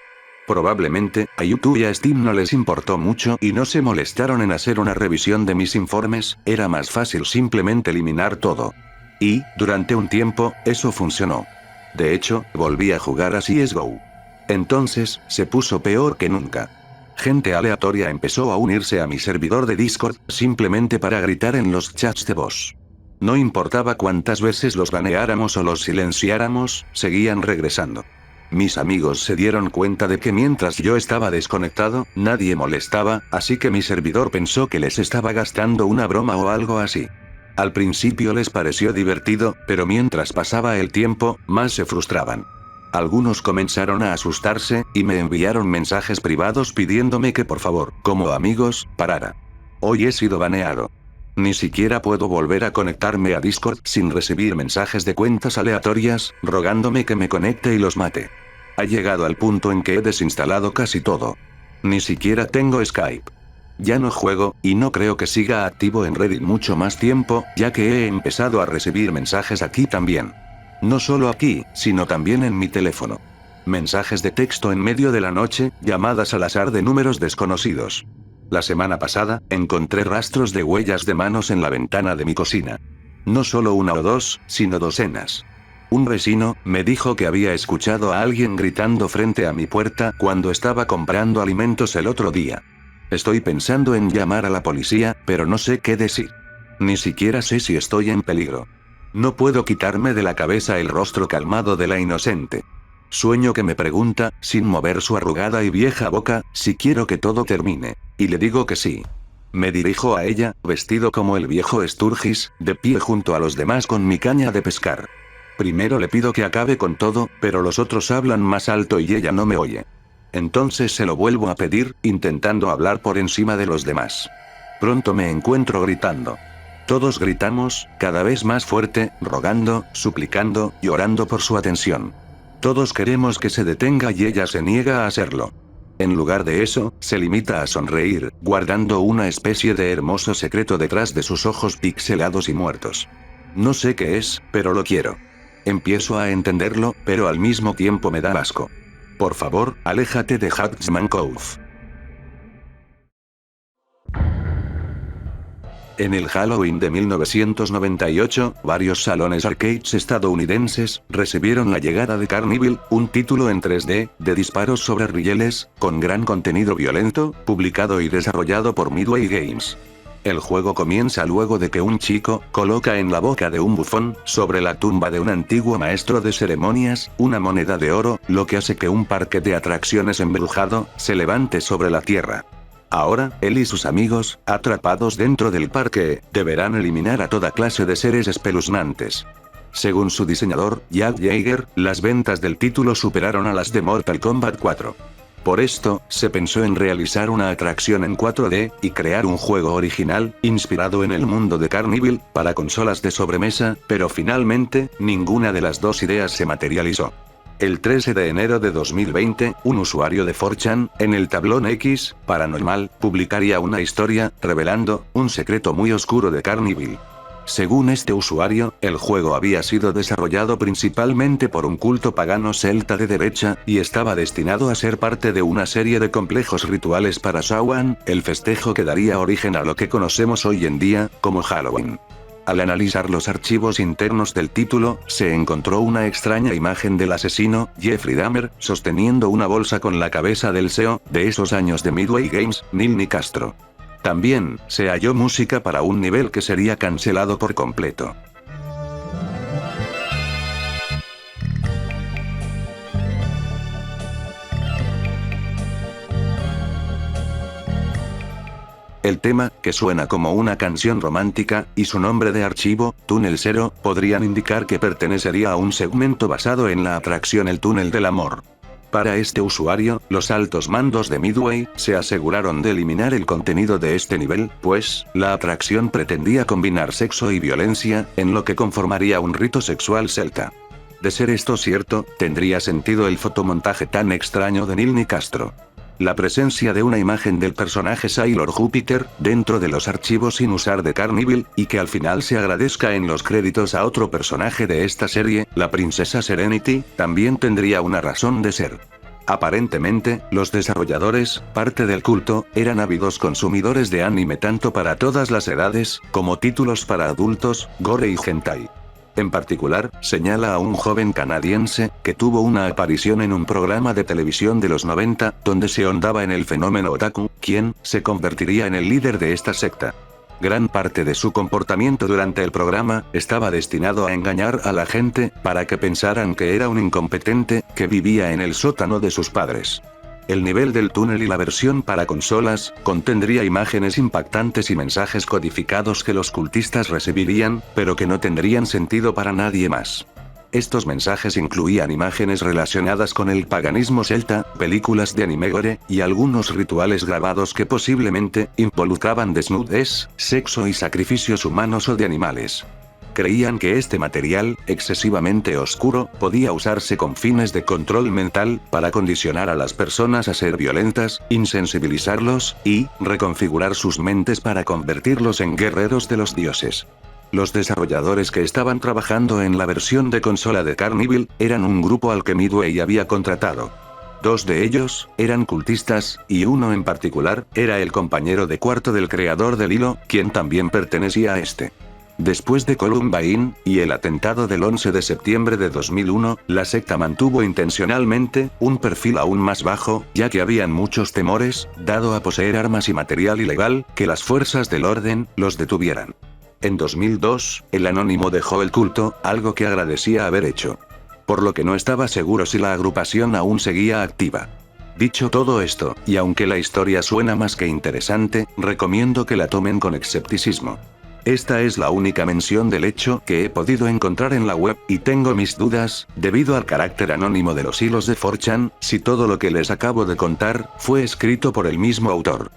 Probablemente, a YouTube y a Steam no les importó mucho y no se molestaron en hacer una revisión de mis informes, era más fácil simplemente eliminar todo. Y, durante un tiempo, eso funcionó. De hecho, volví a jugar a CSGO. Entonces, se puso peor que nunca. Gente aleatoria empezó a unirse a mi servidor de Discord, simplemente para gritar en los chats de voz. No importaba cuántas veces los baneáramos o los silenciáramos, seguían regresando. Mis amigos se dieron cuenta de que mientras yo estaba desconectado, nadie molestaba, así que mi servidor pensó que les estaba gastando una broma o algo así. Al principio les pareció divertido, pero mientras pasaba el tiempo, más se frustraban. Algunos comenzaron a asustarse, y me enviaron mensajes privados pidiéndome que por favor, como amigos, parara. Hoy he sido baneado. Ni siquiera puedo volver a conectarme a Discord sin recibir mensajes de cuentas aleatorias, rogándome que me conecte y los mate. Ha llegado al punto en que he desinstalado casi todo. Ni siquiera tengo Skype. Ya no juego, y no creo que siga activo en Reddit mucho más tiempo, ya que he empezado a recibir mensajes aquí también. No solo aquí, sino también en mi teléfono. Mensajes de texto en medio de la noche, llamadas al azar de números desconocidos. La semana pasada, encontré rastros de huellas de manos en la ventana de mi cocina. No solo una o dos, sino docenas. Un vecino me dijo que había escuchado a alguien gritando frente a mi puerta cuando estaba comprando alimentos el otro día. Estoy pensando en llamar a la policía, pero no sé qué decir. Ni siquiera sé si estoy en peligro. No puedo quitarme de la cabeza el rostro calmado de la inocente. Sueño que me pregunta, sin mover su arrugada y vieja boca, si quiero que todo termine. Y le digo que sí. Me dirijo a ella, vestido como el viejo Sturgis, de pie junto a los demás con mi caña de pescar. Primero le pido que acabe con todo, pero los otros hablan más alto y ella no me oye. Entonces se lo vuelvo a pedir, intentando hablar por encima de los demás. Pronto me encuentro gritando. Todos gritamos, cada vez más fuerte, rogando, suplicando, llorando por su atención. Todos queremos que se detenga y ella se niega a hacerlo. En lugar de eso, se limita a sonreír, guardando una especie de hermoso secreto detrás de sus ojos pixelados y muertos. No sé qué es, pero lo quiero. Empiezo a entenderlo, pero al mismo tiempo me da asco. Por favor, aléjate de Hacksman Cove. En el Halloween de 1998, varios salones arcades estadounidenses recibieron la llegada de Carnival, un título en 3D, de disparos sobre rieles, con gran contenido violento, publicado y desarrollado por Midway Games. El juego comienza luego de que un chico coloca en la boca de un bufón, sobre la tumba de un antiguo maestro de ceremonias, una moneda de oro, lo que hace que un parque de atracciones embrujado se levante sobre la tierra. Ahora, él y sus amigos, atrapados dentro del parque, deberán eliminar a toda clase de seres espeluznantes. Según su diseñador, Jack Jaeger, las ventas del título superaron a las de Mortal Kombat 4. Por esto, se pensó en realizar una atracción en 4D, y crear un juego original, inspirado en el mundo de Carnival, para consolas de sobremesa, pero finalmente, ninguna de las dos ideas se materializó. El 13 de enero de 2020, un usuario de 4chan, en el tablón X, Paranormal, publicaría una historia, revelando un secreto muy oscuro de Carnival. Según este usuario, el juego había sido desarrollado principalmente por un culto pagano celta de derecha, y estaba destinado a ser parte de una serie de complejos rituales para Samhain, el festejo que daría origen a lo que conocemos hoy en día como Halloween. Al analizar los archivos internos del título, se encontró una extraña imagen del asesino, Jeffrey Dahmer, sosteniendo una bolsa con la cabeza del CEO, de esos años de Midway Games, Neil Nicastro. También, se halló música para un nivel que sería cancelado por completo. El tema, que suena como una canción romántica, y su nombre de archivo, Túnel Cero, podrían indicar que pertenecería a un segmento basado en la atracción El Túnel del Amor. Para este usuario, los altos mandos de Midway se aseguraron de eliminar el contenido de este nivel, pues, la atracción pretendía combinar sexo y violencia, en lo que conformaría un rito sexual celta. De ser esto cierto, tendría sentido el fotomontaje tan extraño de Neil Nicastro. La presencia de una imagen del personaje Sailor Júpiter, dentro de los archivos sin usar de Carnival, y que al final se agradezca en los créditos a otro personaje de esta serie, la princesa Serenity, también tendría una razón de ser. Aparentemente, los desarrolladores, parte del culto, eran ávidos consumidores de anime tanto para todas las edades, como títulos para adultos, gore y hentai. En particular, señala a un joven canadiense, que tuvo una aparición en un programa de televisión de los 90, donde se hondaba en el fenómeno otaku, quien se convertiría en el líder de esta secta. Gran parte de su comportamiento durante el programa estaba destinado a engañar a la gente, para que pensaran que era un incompetente, que vivía en el sótano de sus padres. El nivel del túnel y la versión para consolas, contendría imágenes impactantes y mensajes codificados que los cultistas recibirían, pero que no tendrían sentido para nadie más. Estos mensajes incluían imágenes relacionadas con el paganismo celta, películas de anime gore, y algunos rituales grabados que posiblemente involucraban desnudez, sexo y sacrificios humanos o de animales. Creían que este material, excesivamente oscuro, podía usarse con fines de control mental, para condicionar a las personas a ser violentas, insensibilizarlos, y reconfigurar sus mentes para convertirlos en guerreros de los dioses. Los desarrolladores que estaban trabajando en la versión de consola de Carnival, eran un grupo al que Midway había contratado. 2 de ellos eran cultistas, y uno en particular era el compañero de cuarto del creador del hilo, quien también pertenecía a este. Después de Columbine, y el atentado del 11 de septiembre de 2001, la secta mantuvo intencionalmente un perfil aún más bajo, ya que habían muchos temores, dado a poseer armas y material ilegal, que las fuerzas del orden los detuvieran. En 2002, el anónimo dejó el culto, algo que agradecía haber hecho. por lo que no estaba seguro si la agrupación aún seguía activa. Dicho todo esto, y aunque la historia suena más que interesante, recomiendo que la tomen con escepticismo. Esta es la única mención del hecho que he podido encontrar en la web, y tengo mis dudas, debido al carácter anónimo de los hilos de 4chan, si todo lo que les acabo de contar, fue escrito por el mismo autor.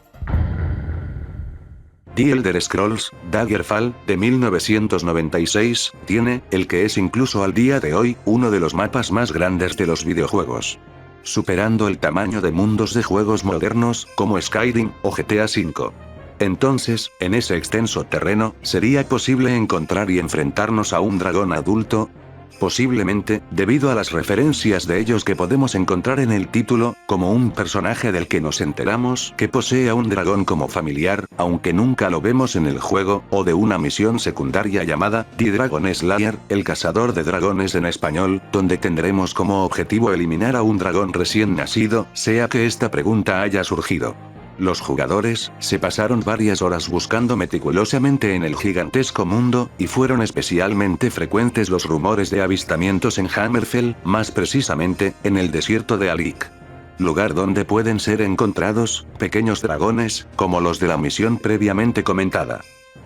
The Elder Scrolls, Daggerfall, de 1996, tiene, el que es incluso al día de hoy, uno de los mapas más grandes de los videojuegos. Superando el tamaño de mundos de juegos modernos, como Skyrim, o GTA V. Entonces, en ese extenso terreno, ¿sería posible encontrar y enfrentarnos a un dragón adulto? Posiblemente, debido a las referencias de ellos que podemos encontrar en el título, como un personaje del que nos enteramos que posee a un dragón como familiar, aunque nunca lo vemos en el juego, o de una misión secundaria llamada The Dragon Slayer, el cazador de dragones en español, donde tendremos como objetivo eliminar a un dragón recién nacido, sea que esta pregunta haya surgido. Los jugadores se pasaron varias horas buscando meticulosamente en el gigantesco mundo, y fueron especialmente frecuentes los rumores de avistamientos en Hammerfell, más precisamente, en el desierto de Alik. Lugar donde pueden ser encontrados pequeños dragones, como los de la misión previamente comentada.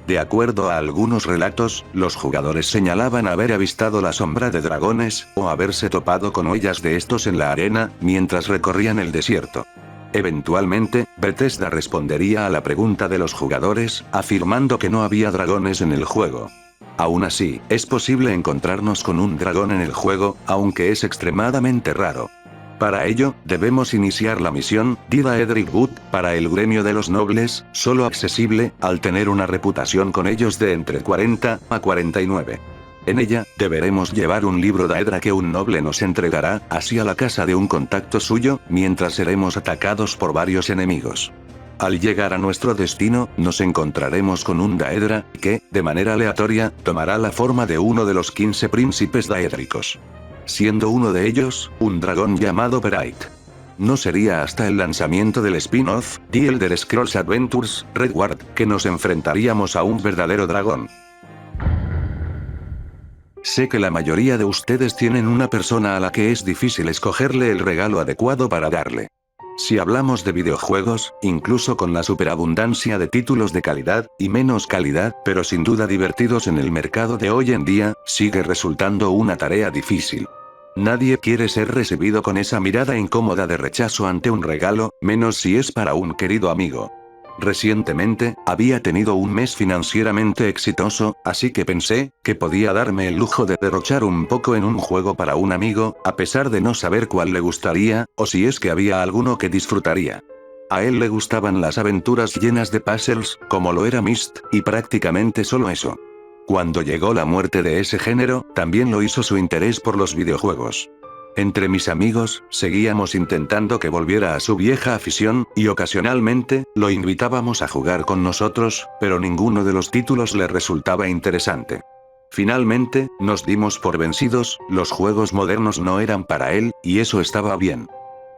De acuerdo a algunos relatos, los jugadores señalaban haber avistado la sombra de dragones, o haberse topado con huellas de estos en la arena, mientras recorrían el desierto. Eventualmente, Bethesda respondería a la pregunta de los jugadores, afirmando que no había dragones en el juego. Aún así, es posible encontrarnos con un dragón en el juego, aunque es extremadamente raro. Para ello, debemos iniciar la misión, Dida Edric Wood, para el gremio de los nobles, solo accesible, al tener una reputación con ellos de entre 40 a 49. En ella, deberemos llevar un libro Daedra que un noble nos entregará, hacia la casa de un contacto suyo, mientras seremos atacados por varios enemigos. Al llegar a nuestro destino, nos encontraremos con un Daedra, que, de manera aleatoria, tomará la forma de uno de los 15 príncipes daédricos. Siendo uno de ellos, un dragón llamado Perite. No sería hasta el lanzamiento del spin-off, The Elder Scrolls Adventures, Redguard, que nos enfrentaríamos a un verdadero dragón. Sé que la mayoría de ustedes tienen una persona a la que es difícil escogerle el regalo adecuado para darle. Si hablamos de videojuegos, incluso con la superabundancia de títulos de calidad, y menos calidad, pero sin duda divertidos en el mercado de hoy en día, sigue resultando una tarea difícil. Nadie quiere ser recibido con esa mirada incómoda de rechazo ante un regalo, menos si es para un querido amigo. Recientemente, había tenido un mes financieramente exitoso, así que pensé que podía darme el lujo de derrochar un poco en un juego para un amigo, a pesar de no saber cuál le gustaría, o si es que había alguno que disfrutaría. A él le gustaban las aventuras llenas de puzzles, como lo era Myst, y prácticamente solo eso. Cuando llegó la muerte de ese género, también lo hizo su interés por los videojuegos. Entre mis amigos, seguíamos intentando que volviera a su vieja afición, y ocasionalmente, lo invitábamos a jugar con nosotros, pero ninguno de los títulos le resultaba interesante. Finalmente, nos dimos por vencidos, los juegos modernos no eran para él, y eso estaba bien.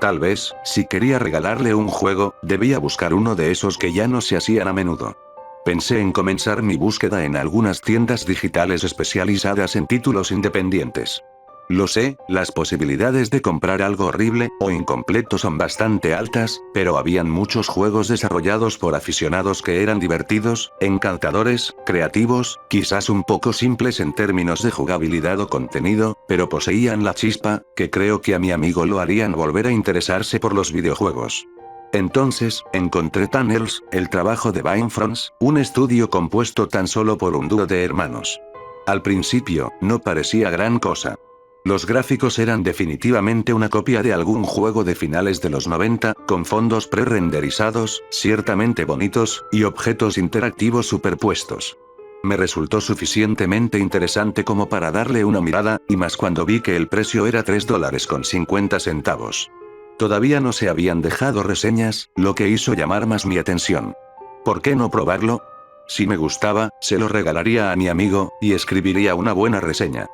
Tal vez, si quería regalarle un juego, debía buscar uno de esos que ya no se hacían a menudo. Pensé en comenzar mi búsqueda en algunas tiendas digitales especializadas en títulos independientes. Lo sé, las posibilidades de comprar algo horrible o incompleto son bastante altas, pero habían muchos juegos desarrollados por aficionados que eran divertidos, encantadores, creativos, quizás un poco simples en términos de jugabilidad o contenido, pero poseían la chispa, que creo que a mi amigo lo harían volver a interesarse por los videojuegos. Entonces, encontré Tunnels, el trabajo de Vinefronts, un estudio compuesto tan solo por un dúo de hermanos. Al principio, no parecía gran cosa. Los gráficos eran definitivamente una copia de algún juego de finales de los 90, con fondos pre-renderizados, ciertamente bonitos, y objetos interactivos superpuestos. Me resultó suficientemente interesante como para darle una mirada, y más cuando vi que el precio era $3.50. Todavía no se habían dejado reseñas, lo que hizo llamar más mi atención. ¿Por qué no probarlo? Si me gustaba, se lo regalaría a mi amigo, y escribiría una buena reseña.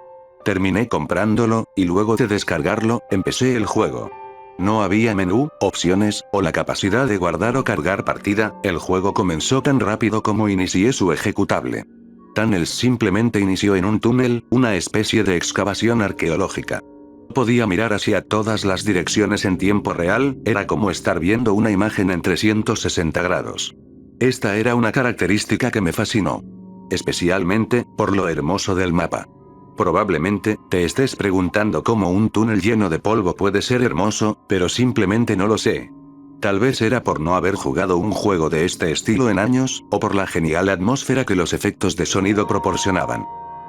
Terminé comprándolo, y luego de descargarlo, empecé el juego. No había menú, opciones, o la capacidad de guardar o cargar partida, el juego comenzó tan rápido como inicié su ejecutable. Tunnels simplemente inició en un túnel, una especie de excavación arqueológica. Podía mirar hacia todas las direcciones en tiempo real, era como estar viendo una imagen en 360 grados. Esta era una característica que me fascinó. Especialmente, por lo hermoso del mapa. Probablemente, te estés preguntando cómo un túnel lleno de polvo puede ser hermoso, pero simplemente no lo sé. Tal vez era por no haber jugado un juego de este estilo en años, o por la genial atmósfera que los efectos de sonido proporcionaban.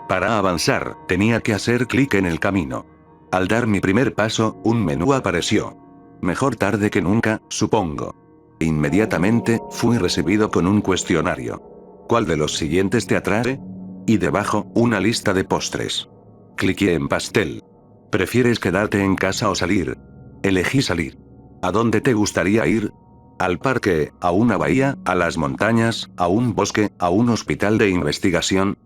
Para avanzar, tenía que hacer clic en el camino. Al dar mi primer paso, un menú apareció. Mejor tarde que nunca, supongo. Inmediatamente, fui recibido con un cuestionario. ¿Cuál de los siguientes te atrae? Y debajo, una lista de postres. Cliqué en pastel. ¿Prefieres quedarte en casa o salir? Elegí salir. ¿A dónde te gustaría ir? ¿Al parque, a una bahía, a las montañas, a un bosque, a un hospital de investigación?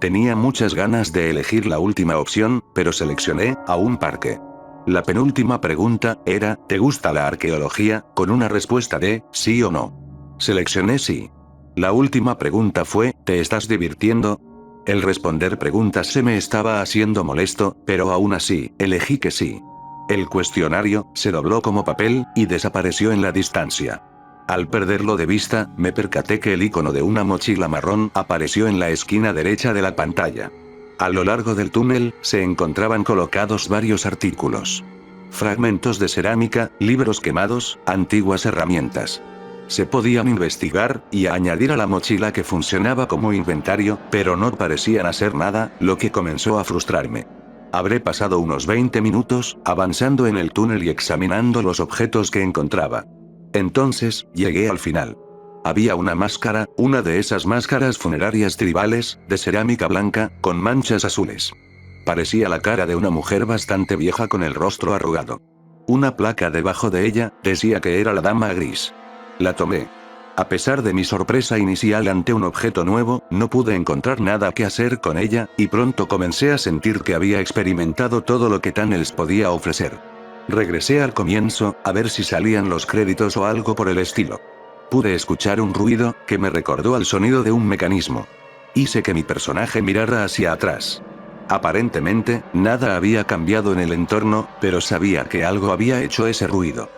Tenía muchas ganas de elegir la última opción, pero seleccioné a un parque. La penúltima pregunta era, ¿te gusta la arqueología?, con una respuesta de sí o no. Seleccioné sí. La última pregunta fue, ¿te estás divirtiendo? El responder preguntas se me estaba haciendo molesto, pero aún así, elegí que sí. El cuestionario se dobló como papel y desapareció en la distancia. Al perderlo de vista, me percaté que el icono de una mochila marrón apareció en la esquina derecha de la pantalla. A lo largo del túnel, se encontraban colocados varios artículos. Fragmentos de cerámica, libros quemados, antiguas herramientas. Se podían investigar y añadir a la mochila que funcionaba como inventario, pero no parecían hacer nada, lo que comenzó a frustrarme. Habré pasado unos 20 minutos, avanzando en el túnel y examinando los objetos que encontraba. Entonces, llegué al final. Había una máscara, una de esas máscaras funerarias tribales, de cerámica blanca, con manchas azules. Parecía la cara de una mujer bastante vieja con el rostro arrugado. Una placa debajo de ella, decía que era la dama gris. La tomé. A pesar de mi sorpresa inicial ante un objeto nuevo, no pude encontrar nada que hacer con ella, y pronto comencé a sentir que había experimentado todo lo que Tunnels podía ofrecer. Regresé al comienzo, a ver si salían los créditos o algo por el estilo. Pude escuchar un ruido, que me recordó al sonido de un mecanismo. Hice que mi personaje mirara hacia atrás. Aparentemente, nada había cambiado en el entorno, pero sabía que algo había hecho ese ruido.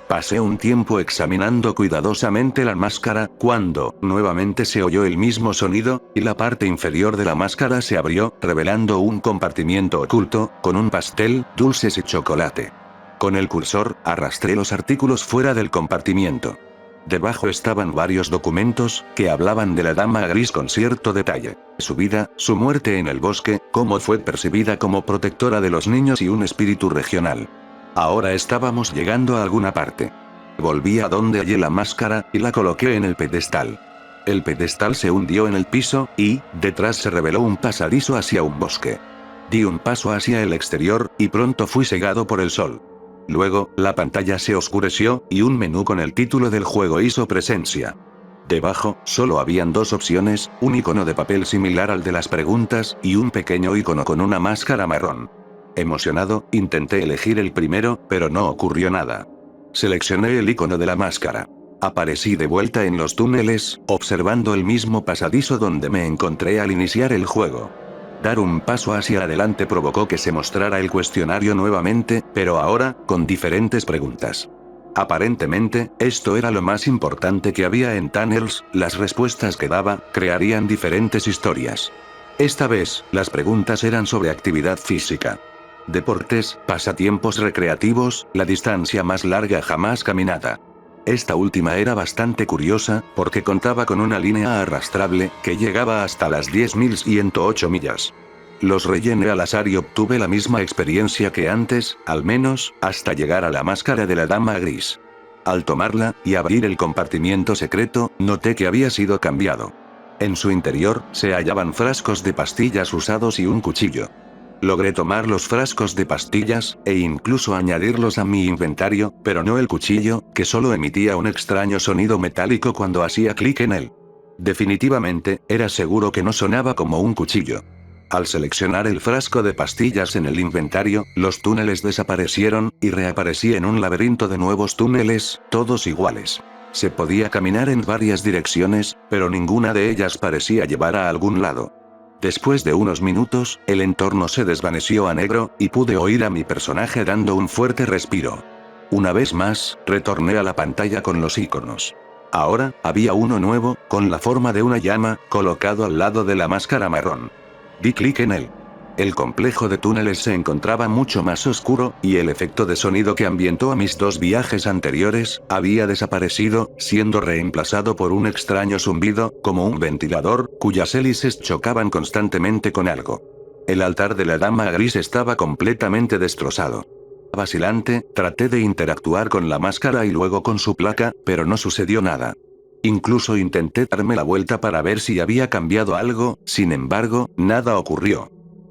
Pasé un tiempo examinando cuidadosamente la máscara, cuando, nuevamente se oyó el mismo sonido, y la parte inferior de la máscara se abrió, revelando un compartimiento oculto, con un pastel, dulces y chocolate. Con el cursor, arrastré los artículos fuera del compartimiento. Debajo estaban varios documentos, que hablaban de la dama gris con cierto detalle. Su vida, su muerte en el bosque, cómo fue percibida como protectora de los niños y un espíritu regional. Ahora estábamos llegando a alguna parte. Volví a donde hallé la máscara, y la coloqué en el pedestal. El pedestal se hundió en el piso, y, detrás se reveló un pasadizo hacia un bosque. Di un paso hacia el exterior, y pronto fui cegado por el sol. Luego, la pantalla se oscureció, y un menú con el título del juego hizo presencia. Debajo, solo habían dos opciones, un icono de papel similar al de las preguntas, y un pequeño icono con una máscara marrón. Emocionado, intenté elegir el primero, pero no ocurrió nada. Seleccioné el icono de la máscara. Aparecí de vuelta en los túneles, observando el mismo pasadizo donde me encontré al iniciar el juego. Dar un paso hacia adelante provocó que se mostrara el cuestionario nuevamente, pero ahora, con diferentes preguntas. Aparentemente, esto era lo más importante que había en Tunnels, las respuestas que daba, crearían diferentes historias. Esta vez, las preguntas eran sobre actividad física. Deportes, pasatiempos recreativos, la distancia más larga jamás caminada. Esta última era bastante curiosa, porque contaba con una línea arrastrable, que llegaba hasta las 10.108 millas. Los rellené al azar y obtuve la misma experiencia que antes, al menos, hasta llegar a la máscara de la dama gris. Al tomarla, y abrir el compartimiento secreto, noté que había sido cambiado. En su interior, se hallaban frascos de pastillas usados y un cuchillo. Logré tomar los frascos de pastillas, e incluso añadirlos a mi inventario, pero no el cuchillo, que solo emitía un extraño sonido metálico cuando hacía clic en él. Definitivamente, era seguro que no sonaba como un cuchillo. Al seleccionar el frasco de pastillas en el inventario, los túneles desaparecieron, y reaparecí en un laberinto de nuevos túneles, todos iguales. Se podía caminar en varias direcciones, pero ninguna de ellas parecía llevar a algún lado. Después de unos minutos, el entorno se desvaneció a negro, y pude oír a mi personaje dando un fuerte respiro. Una vez más, retorné a la pantalla con los iconos. Ahora, había uno nuevo, con la forma de una llama, colocado al lado de la máscara marrón. Di clic en él. El complejo de túneles se encontraba mucho más oscuro, y el efecto de sonido que ambientó a mis dos viajes anteriores, había desaparecido, siendo reemplazado por un extraño zumbido, como un ventilador, cuyas hélices chocaban constantemente con algo. El altar de la dama gris estaba completamente destrozado. Vacilante, traté de interactuar con la máscara y luego con su placa, pero no sucedió nada. Incluso intenté darme la vuelta para ver si había cambiado algo, sin embargo, nada ocurrió.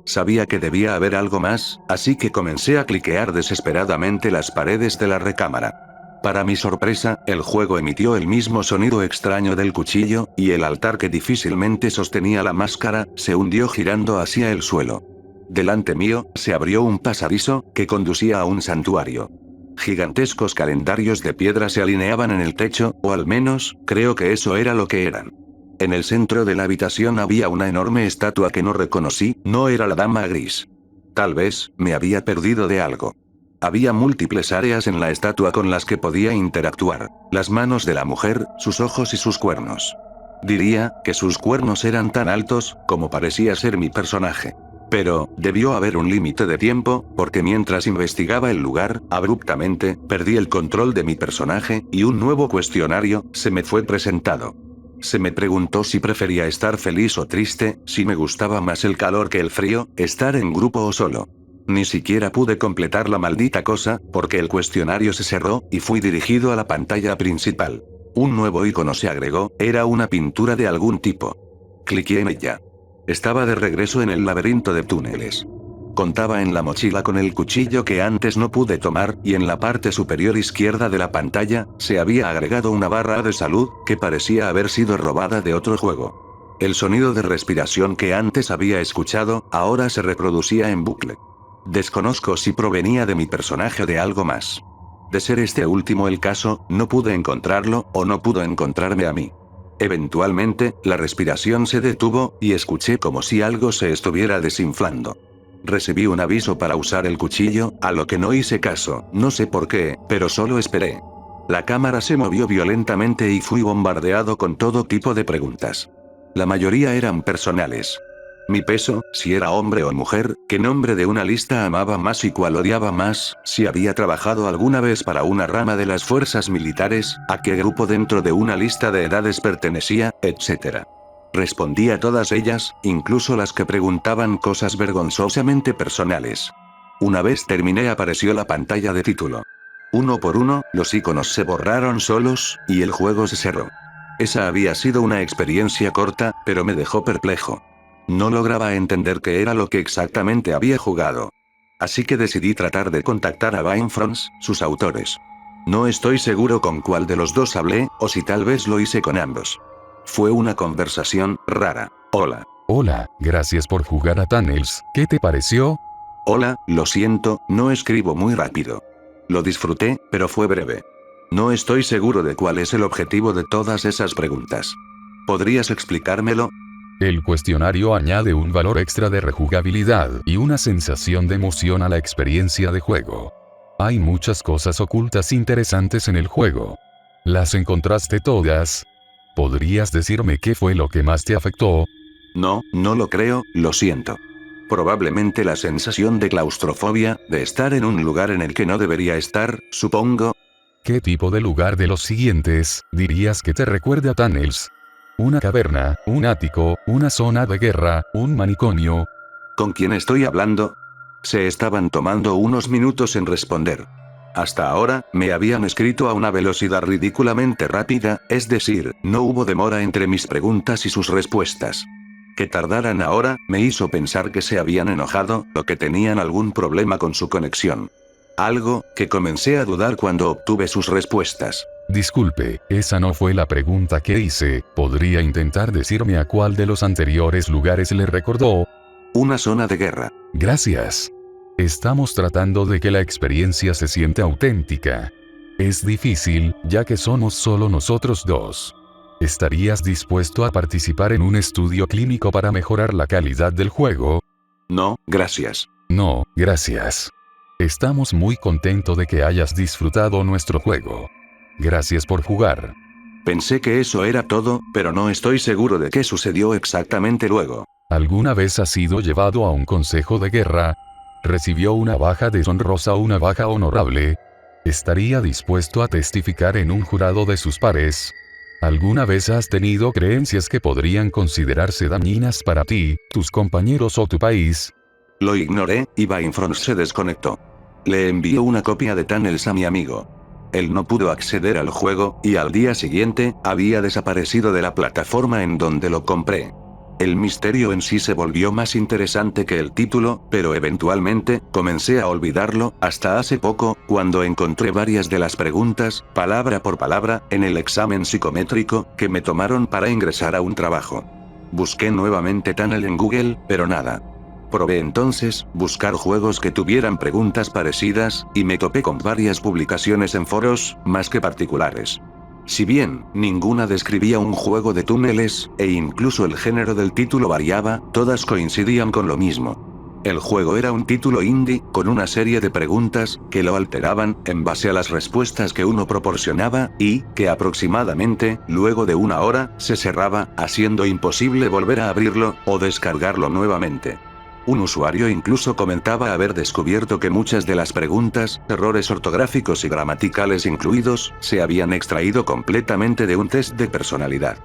Sabía que debía haber algo más, así que comencé a cliquear desesperadamente las paredes de la recámara. Para mi sorpresa, el juego emitió el mismo sonido extraño del cuchillo, y el altar que difícilmente sostenía la máscara, se hundió girando hacia el suelo. Delante mío, se abrió un pasadizo, que conducía a un santuario. Gigantescos calendarios de piedra se alineaban en el techo, o al menos, creo que eso era lo que eran. En el centro de la habitación había una enorme estatua que no reconocí, no era la dama gris. Tal vez, me había perdido de algo. Había múltiples áreas en la estatua con las que podía interactuar. Las manos de la mujer, sus ojos y sus cuernos. Diría, que sus cuernos eran tan altos, como parecía ser mi personaje. Pero, debió haber un límite de tiempo, porque mientras investigaba el lugar, abruptamente, perdí el control de mi personaje, y un nuevo cuestionario, se me fue presentado. Se me preguntó si prefería estar feliz o triste, si me gustaba más el calor que el frío, estar en grupo o solo. Ni siquiera pude completar la maldita cosa, porque el cuestionario se cerró, y fui dirigido a la pantalla principal. Un nuevo icono se agregó, era una pintura de algún tipo. Cliqué en ella. Estaba de regreso en el laberinto de túneles. Contaba en la mochila con el cuchillo que antes no pude tomar, y en la parte superior izquierda de la pantalla, se había agregado una barra de salud, que parecía haber sido robada de otro juego. El sonido de respiración que antes había escuchado, ahora se reproducía en bucle. Desconozco si provenía de mi personaje o de algo más. De ser este último el caso, no pude encontrarlo, o no pudo encontrarme a mí. Eventualmente, la respiración se detuvo, y escuché como si algo se estuviera desinflando. Recibí un aviso para usar el cuchillo, a lo que no hice caso, no sé por qué, pero solo esperé. La cámara se movió violentamente y fui bombardeado con todo tipo de preguntas. La mayoría eran personales. Mi peso, si era hombre o mujer, qué nombre de una lista amaba más y cuál odiaba más, si había trabajado alguna vez para una rama de las fuerzas militares, a qué grupo dentro de una lista de edades pertenecía, etc. Respondí a todas ellas, incluso las que preguntaban cosas vergonzosamente personales. Una vez terminé apareció la pantalla de título. Uno por uno, los iconos se borraron solos, y el juego se cerró. Esa había sido una experiencia corta, pero me dejó perplejo. No lograba entender qué era lo que exactamente había jugado. Así que decidí tratar de contactar a Vinefronts, sus autores. No estoy seguro con cuál de los dos hablé, o si tal vez lo hice con ambos. Fue una conversación rara. Hola. Hola, gracias por jugar a Tunnels, ¿qué te pareció? Hola, lo siento, no escribo muy rápido. Lo disfruté, pero fue breve. No estoy seguro de cuál es el objetivo de todas esas preguntas. ¿Podrías explicármelo? El cuestionario añade un valor extra de rejugabilidad y una sensación de emoción a la experiencia de juego. Hay muchas cosas ocultas interesantes en el juego. ¿Las encontraste todas? ¿Podrías decirme qué fue lo que más te afectó? No, no lo creo, lo siento. Probablemente la sensación de claustrofobia, de estar en un lugar en el que no debería estar, supongo. ¿Qué tipo de lugar de los siguientes dirías que te recuerda a Tunnels? ¿Una caverna, un ático, una zona de guerra, un manicomio? ¿Con quién estoy hablando? Se estaban tomando unos minutos en responder. Hasta ahora, me habían escrito a una velocidad ridículamente rápida, es decir, no hubo demora entre mis preguntas y sus respuestas. Que tardaran ahora, me hizo pensar que se habían enojado, o que tenían algún problema con su conexión. Algo, que comencé a dudar cuando obtuve sus respuestas. Disculpe, esa no fue la pregunta que hice, ¿podría intentar decirme a cuál de los anteriores lugares le recordó? Una zona de guerra. Gracias. Estamos tratando de que la experiencia se sienta auténtica. Es difícil, ya que somos solo nosotros dos. ¿Estarías dispuesto a participar en un estudio clínico para mejorar la calidad del juego? No, gracias. No, gracias. Estamos muy contentos de que hayas disfrutado nuestro juego. Gracias por jugar. Pensé que eso era todo, pero no estoy seguro de qué sucedió exactamente luego. ¿Alguna vez ha sido llevado a un consejo de guerra? ¿Recibió una baja deshonrosa o una baja honorable? ¿Estaría dispuesto a testificar en un jurado de sus pares? ¿Alguna vez has tenido creencias que podrían considerarse dañinas para ti, tus compañeros o tu país? Lo ignoré, y Bainfront se desconectó. Le envió una copia de Tunnels a mi amigo. Él no pudo acceder al juego, y al día siguiente, había desaparecido de la plataforma en donde lo compré. El misterio en sí se volvió más interesante que el título, pero eventualmente, comencé a olvidarlo, hasta hace poco, cuando encontré varias de las preguntas, palabra por palabra, en el examen psicométrico, que me tomaron para ingresar a un trabajo. Busqué nuevamente Tunnel en Google, pero nada. Probé entonces, buscar juegos que tuvieran preguntas parecidas, y me topé con varias publicaciones en foros, más que particulares. Si bien, ninguna describía un juego de túneles, e incluso el género del título variaba, todas coincidían con lo mismo. El juego era un título indie, con una serie de preguntas, que lo alteraban, en base a las respuestas que uno proporcionaba, y, que aproximadamente, luego de una hora, se cerraba, haciendo imposible volver a abrirlo, o descargarlo nuevamente. Un usuario incluso comentaba haber descubierto que muchas de las preguntas, errores ortográficos y gramaticales incluidos, se habían extraído completamente de un test de personalidad.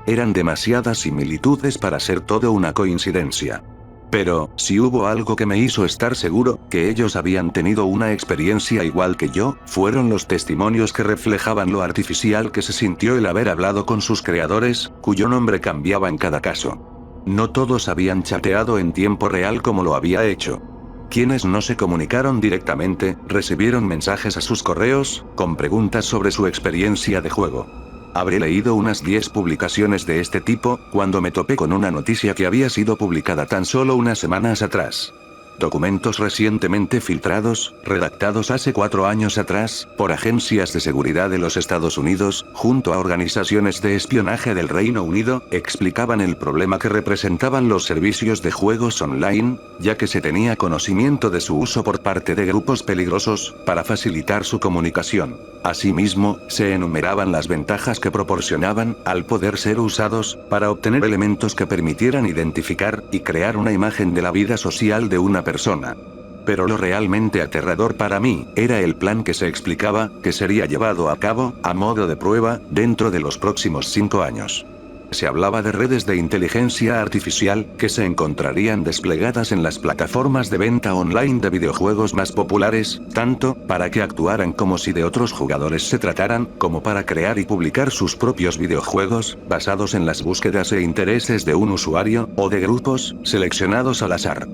Eran demasiadas similitudes para ser todo una coincidencia. Pero, si hubo algo que me hizo estar seguro que ellos habían tenido una experiencia igual que yo, fueron los testimonios que reflejaban lo artificial que se sintió el haber hablado con sus creadores, cuyo nombre cambiaba en cada caso. No todos habían chateado en tiempo real como lo había hecho. Quienes no se comunicaron directamente, recibieron mensajes a sus correos, con preguntas sobre su experiencia de juego. Habré leído unas 10 publicaciones de este tipo, cuando me topé con una noticia que había sido publicada tan solo unas semanas atrás. Documentos recientemente filtrados, redactados hace 4 años atrás, por agencias de seguridad de los Estados Unidos, junto a organizaciones de espionaje del Reino Unido, explicaban el problema que representaban los servicios de juegos online, ya que se tenía conocimiento de su uso por parte de grupos peligrosos, para facilitar su comunicación. Asimismo, se enumeraban las ventajas que proporcionaban, al poder ser usados, para obtener elementos que permitieran identificar y crear una imagen de la vida social de una persona. Pero lo realmente aterrador para mí, era el plan que se explicaba, que sería llevado a cabo, a modo de prueba, dentro de los próximos 5 años. Se hablaba de redes de inteligencia artificial, que se encontrarían desplegadas en las plataformas de venta online de videojuegos más populares, tanto, para que actuaran como si de otros jugadores se trataran, como para crear y publicar sus propios videojuegos, basados en las búsquedas e intereses de un usuario, o de grupos, seleccionados al azar.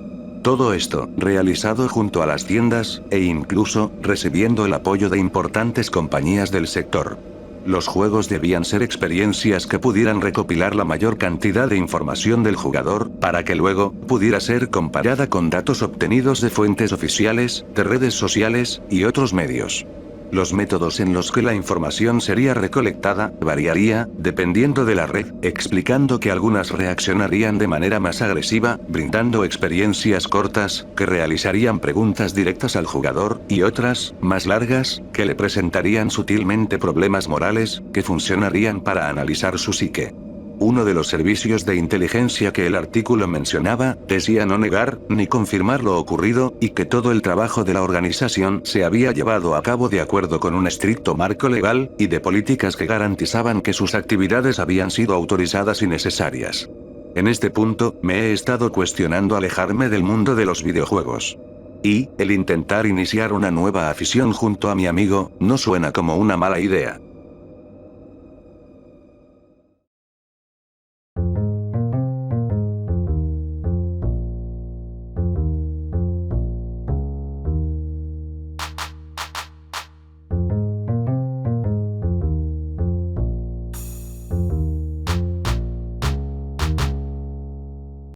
Todo esto, realizado junto a las tiendas, e incluso, recibiendo el apoyo de importantes compañías del sector. Los juegos debían ser experiencias que pudieran recopilar la mayor cantidad de información del jugador, para que luego, pudiera ser comparada con datos obtenidos de fuentes oficiales, de redes sociales, y otros medios. Los métodos en los que la información sería recolectada, variaría, dependiendo de la red, explicando que algunas reaccionarían de manera más agresiva, brindando experiencias cortas, que realizarían preguntas directas al jugador, y otras, más largas, que le presentarían sutilmente problemas morales, que funcionarían para analizar su psique. Uno de los servicios de inteligencia que el artículo mencionaba, decía no negar, ni confirmar lo ocurrido, y que todo el trabajo de la organización se había llevado a cabo de acuerdo con un estricto marco legal, y de políticas que garantizaban que sus actividades habían sido autorizadas y necesarias. En este punto, me he estado cuestionando alejarme del mundo de los videojuegos. Y, el intentar iniciar una nueva afición junto a mi amigo, no suena como una mala idea.